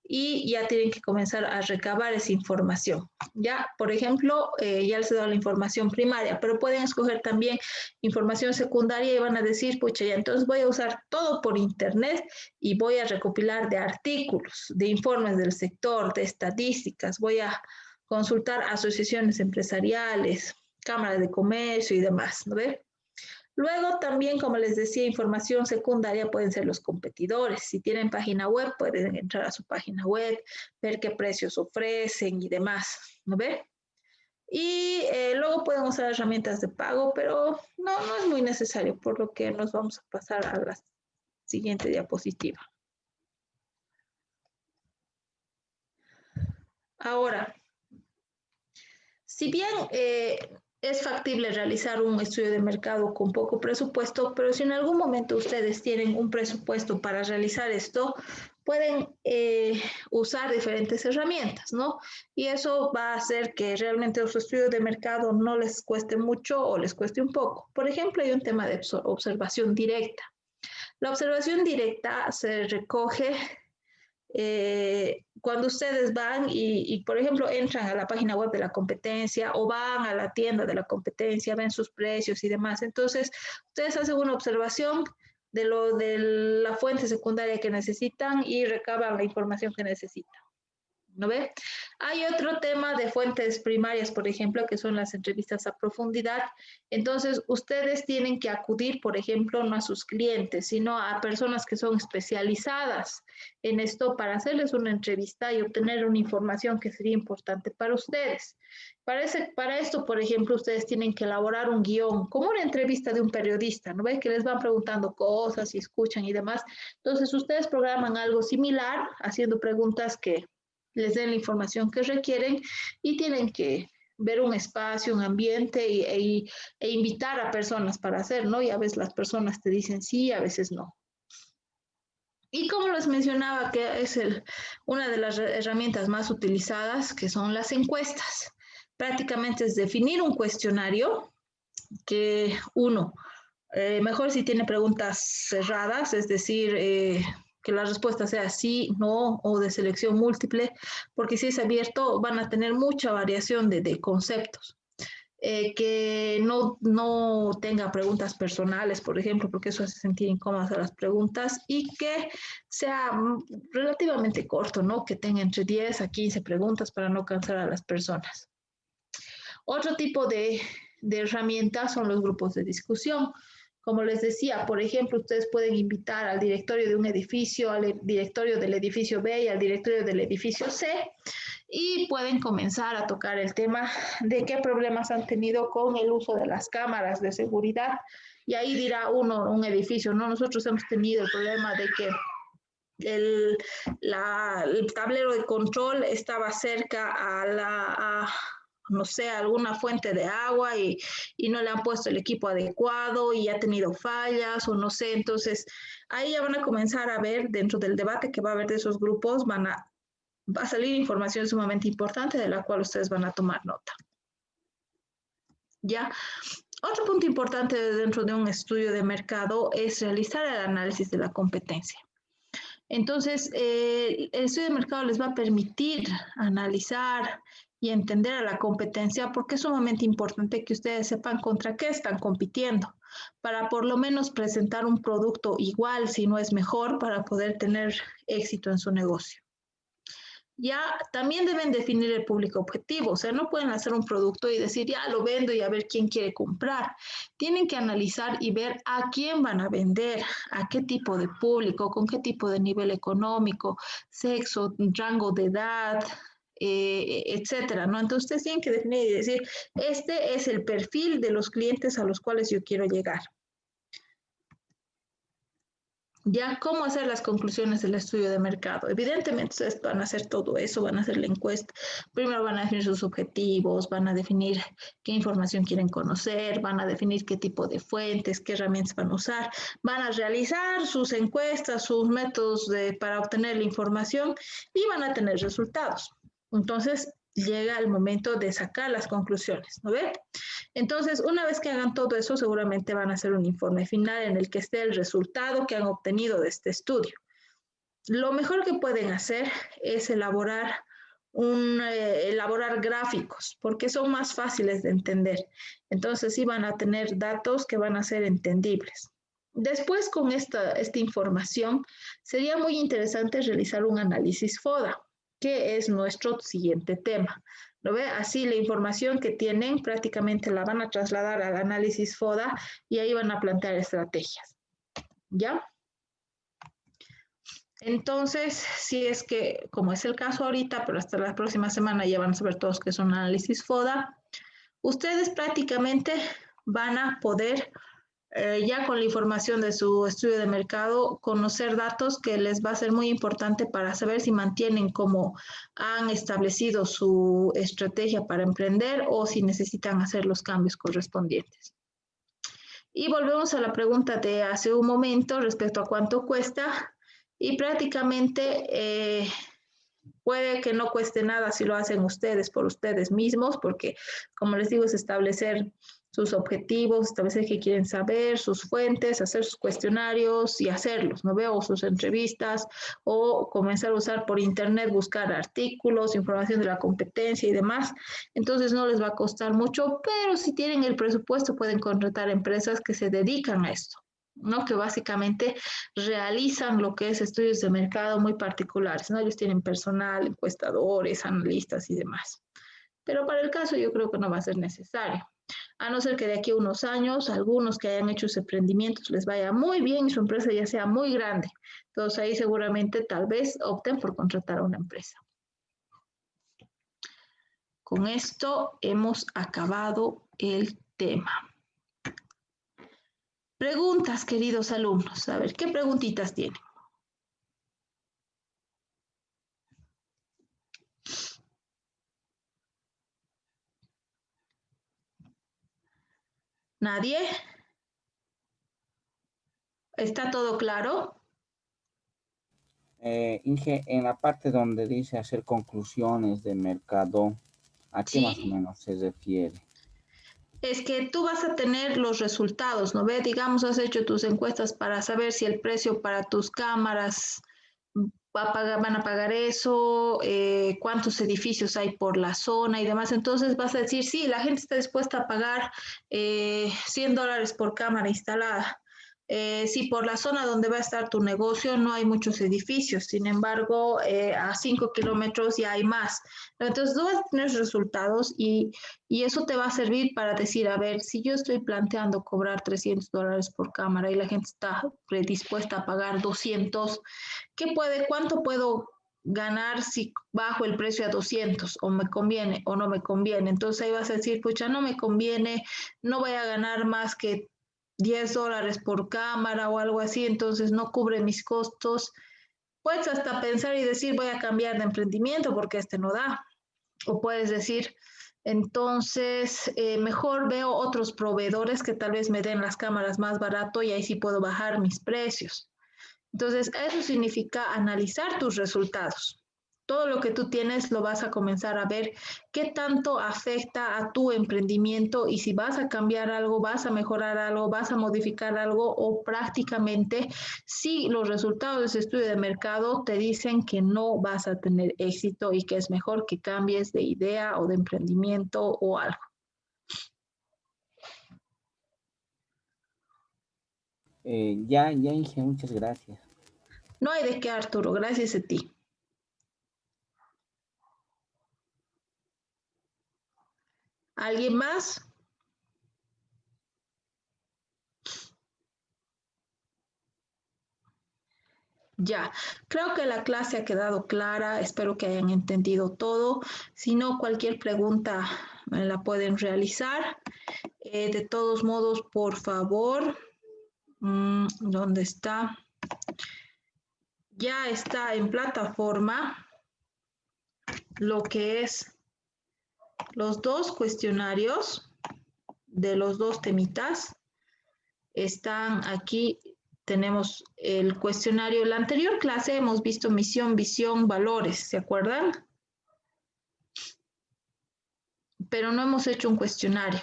y ya tienen que comenzar a recabar esa información. Ya, por ejemplo, ya les he dado la información primaria, pero pueden escoger también información secundaria y van a decir, pucha, ya entonces voy a usar todo por internet y voy a recopilar de artículos, de informes del sector, de estadísticas, voy a consultar asociaciones empresariales, cámaras de comercio y demás, ¿no ve? Luego también, como les decía, información secundaria pueden ser los competidores. Si tienen página web, pueden entrar a su página web, ver qué precios ofrecen y demás, ¿no ve? Y luego pueden usar herramientas de pago, pero no es muy necesario, por lo que nos vamos a pasar a la siguiente diapositiva. Ahora, si bien es factible realizar un estudio de mercado con poco presupuesto, pero si en algún momento ustedes tienen un presupuesto para realizar esto, pueden usar diferentes herramientas, ¿no? Y eso va a hacer que realmente su estudio de mercado no les cueste mucho o les cueste un poco. Por ejemplo, hay un tema de observación directa. La observación directa se recoge cuando ustedes van y, por ejemplo, entran a la página web de la competencia o van a la tienda de la competencia, ven sus precios y demás. Entonces, ustedes hacen una observación de la fuente secundaria que necesitan y recaban la información que necesitan. ¿No ve? Hay otro tema de fuentes primarias, por ejemplo, que son las entrevistas a profundidad. Entonces, ustedes tienen que acudir, por ejemplo, no a sus clientes, sino a personas que son especializadas en esto para hacerles una entrevista y obtener una información que sería importante para ustedes. Para esto, por ejemplo, ustedes tienen que elaborar un guión, como una entrevista de un periodista, ¿no ve? Que les van preguntando cosas y escuchan y demás. Entonces, ustedes programan algo similar, haciendo preguntas que les den la información que requieren y tienen que ver un espacio, un ambiente e invitar a personas para hacer, ¿no? Y a veces las personas te dicen sí, a veces no. Y como les mencionaba, que es una de las herramientas más utilizadas, que son las encuestas. Prácticamente es definir un cuestionario que mejor si tiene preguntas cerradas, es decir, que la respuesta sea sí, no o de selección múltiple, porque si es abierto van a tener mucha variación de conceptos. Que no tenga preguntas personales, por ejemplo, porque eso hace sentir incómodas a las preguntas, y que sea relativamente corto, ¿no? Que tenga entre 10 a 15 preguntas para no cansar a las personas. Otro tipo de herramientas son los grupos de discusión. Como les decía, por ejemplo, ustedes pueden invitar al directorio de un edificio, al directorio del edificio B y al directorio del edificio C, y pueden comenzar a tocar el tema de qué problemas han tenido con el uso de las cámaras de seguridad. Y ahí dirá un edificio, ¿no? Nosotros hemos tenido el problema de que el tablero de control estaba cerca no sé, alguna fuente de agua y no le han puesto el equipo adecuado y ha tenido fallas o no sé. Entonces, ahí ya van a comenzar a ver dentro del debate que va a haber de esos grupos, va a salir información sumamente importante de la cual ustedes van a tomar nota. ¿Ya? Otro punto importante dentro de un estudio de mercado es realizar el análisis de la competencia. Entonces, el estudio de mercado les va a permitir analizar y entender a la competencia porque es sumamente importante que ustedes sepan contra qué están compitiendo para por lo menos presentar un producto igual, si no es mejor, para poder tener éxito en su negocio. Ya también deben definir el público objetivo, o sea, no pueden hacer un producto y decir, ya lo vendo y a ver quién quiere comprar. Tienen que analizar y ver a quién van a vender, a qué tipo de público, con qué tipo de nivel económico, sexo, rango de edad, etcétera, ¿no? Entonces, ustedes tienen que definir y decir, este es el perfil de los clientes a los cuales yo quiero llegar. Ya, ¿cómo hacer las conclusiones del estudio de mercado? Evidentemente, ustedes van a hacer todo eso, van a hacer la encuesta. Primero van a definir sus objetivos, van a definir qué información quieren conocer, van a definir qué tipo de fuentes, qué herramientas van a usar, van a realizar sus encuestas, sus métodos para obtener la información y van a tener resultados. Entonces, llega el momento de sacar las conclusiones, ¿no ve? Entonces, una vez que hagan todo eso, seguramente van a hacer un informe final en el que esté el resultado que han obtenido de este estudio. Lo mejor que pueden hacer es elaborar gráficos, porque son más fáciles de entender. Entonces, sí van a tener datos que van a ser entendibles. Después, con esta información, sería muy interesante realizar un análisis FODA, que es nuestro siguiente tema. ¿Lo ve? Así la información que tienen prácticamente la van a trasladar al análisis FODA y ahí van a plantear estrategias. ¿Ya? Entonces, si es que, como es el caso ahorita, pero hasta la próxima semana ya van a saber todos que es un análisis FODA, ustedes prácticamente van a poder ya con la información de su estudio de mercado, conocer datos que les va a ser muy importante para saber si mantienen como han establecido su estrategia para emprender o si necesitan hacer los cambios correspondientes. Y volvemos a la pregunta de hace un momento respecto a cuánto cuesta y prácticamente puede que no cueste nada si lo hacen ustedes por ustedes mismos, porque como les digo es establecer sus objetivos, establecer qué quieren saber, sus fuentes, hacer sus cuestionarios y hacerlos, ¿no veo? Sus entrevistas o comenzar a usar por internet, buscar artículos, información de la competencia y demás. Entonces no les va a costar mucho, pero si tienen el presupuesto pueden contratar empresas que se dedican a esto, ¿no? Que básicamente realizan lo que es estudios de mercado muy particulares, ¿no? Ellos tienen personal, encuestadores, analistas y demás. Pero para el caso yo creo que no va a ser necesario. A no ser que de aquí a unos años, algunos que hayan hecho sus emprendimientos les vaya muy bien y su empresa ya sea muy grande. Entonces ahí seguramente tal vez opten por contratar a una empresa. Con esto hemos acabado el tema. Preguntas, queridos alumnos. A ver, ¿qué preguntitas tienen? ¿Nadie? ¿Está todo claro? Inge, en la parte donde dice hacer conclusiones de mercado, ¿a qué más o menos se refiere? Es que tú vas a tener los resultados, ¿no ve? Digamos, has hecho tus encuestas para saber si el precio para tus cámaras van a pagar eso, cuántos edificios hay por la zona y demás. Entonces vas a decir, sí, la gente está dispuesta a pagar $100 por cámara instalada. Si por la zona donde va a estar tu negocio no hay muchos edificios, sin embargo, a 5 kilómetros ya hay más. Entonces, tú vas a tener resultados y eso te va a servir para decir, a ver, si yo estoy planteando cobrar $300 por cámara y la gente está predispuesta a pagar 200, ¿cuánto puedo ganar si bajo el precio a 200 o me conviene o no me conviene? Entonces ahí vas a decir, pucha, no me conviene, no voy a ganar más que $10 por cámara o algo así, entonces no cubre mis costos. Puedes hasta pensar y decir, voy a cambiar de emprendimiento porque este no da. O puedes decir, Entonces, mejor veo otros proveedores que tal vez me den las cámaras más barato y ahí sí puedo bajar mis precios. Entonces, eso significa analizar tus resultados. Todo lo que tú tienes lo vas a comenzar a ver qué tanto afecta a tu emprendimiento y si vas a cambiar algo, vas a mejorar algo, vas a modificar algo o prácticamente si los resultados de ese estudio de mercado te dicen que no vas a tener éxito y que es mejor que cambies de idea o de emprendimiento o algo. Ya, Inge, muchas gracias. No hay de qué, Arturo, gracias a ti. ¿Alguien más? Ya, creo que la clase ha quedado clara, espero que hayan entendido todo. Si no, cualquier pregunta me la pueden realizar. De todos modos, por favor, ¿dónde está? Ya está en plataforma lo que es los dos cuestionarios de los dos temitas. Están aquí. Tenemos el cuestionario. En la anterior clase hemos visto misión, visión, valores, ¿se acuerdan? Pero no hemos hecho un cuestionario.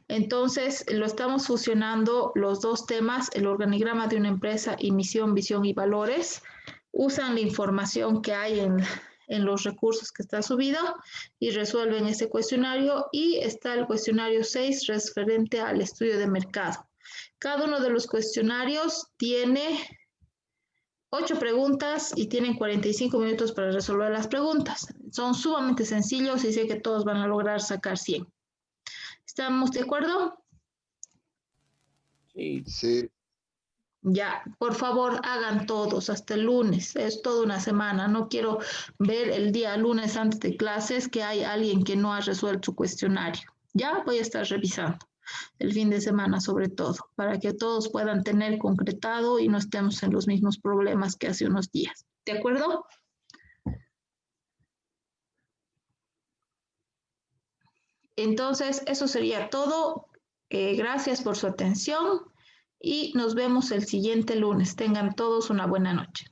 Entonces, lo estamos fusionando los dos temas, el organigrama de una empresa y misión, visión y valores. Usan la información que hay en los recursos que está subido y resuelven ese cuestionario. Y está el cuestionario 6 referente al estudio de mercado. Cada uno de los cuestionarios tiene 8 preguntas y tienen 45 minutos para resolver las preguntas. Son sumamente sencillos y sé que todos van a lograr sacar 100. ¿Estamos de acuerdo? Sí. Sí. Ya, por favor, hagan todos hasta el lunes. Es toda una semana. No quiero ver el día lunes antes de clases que hay alguien que no ha resuelto su cuestionario. Ya voy a estar revisando el fin de semana sobre todo, para que todos puedan tener concretado y no estemos en los mismos problemas que hace unos días. ¿De acuerdo? Entonces, eso sería todo. Gracias por su atención y nos vemos el siguiente lunes. Tengan todos una buena noche.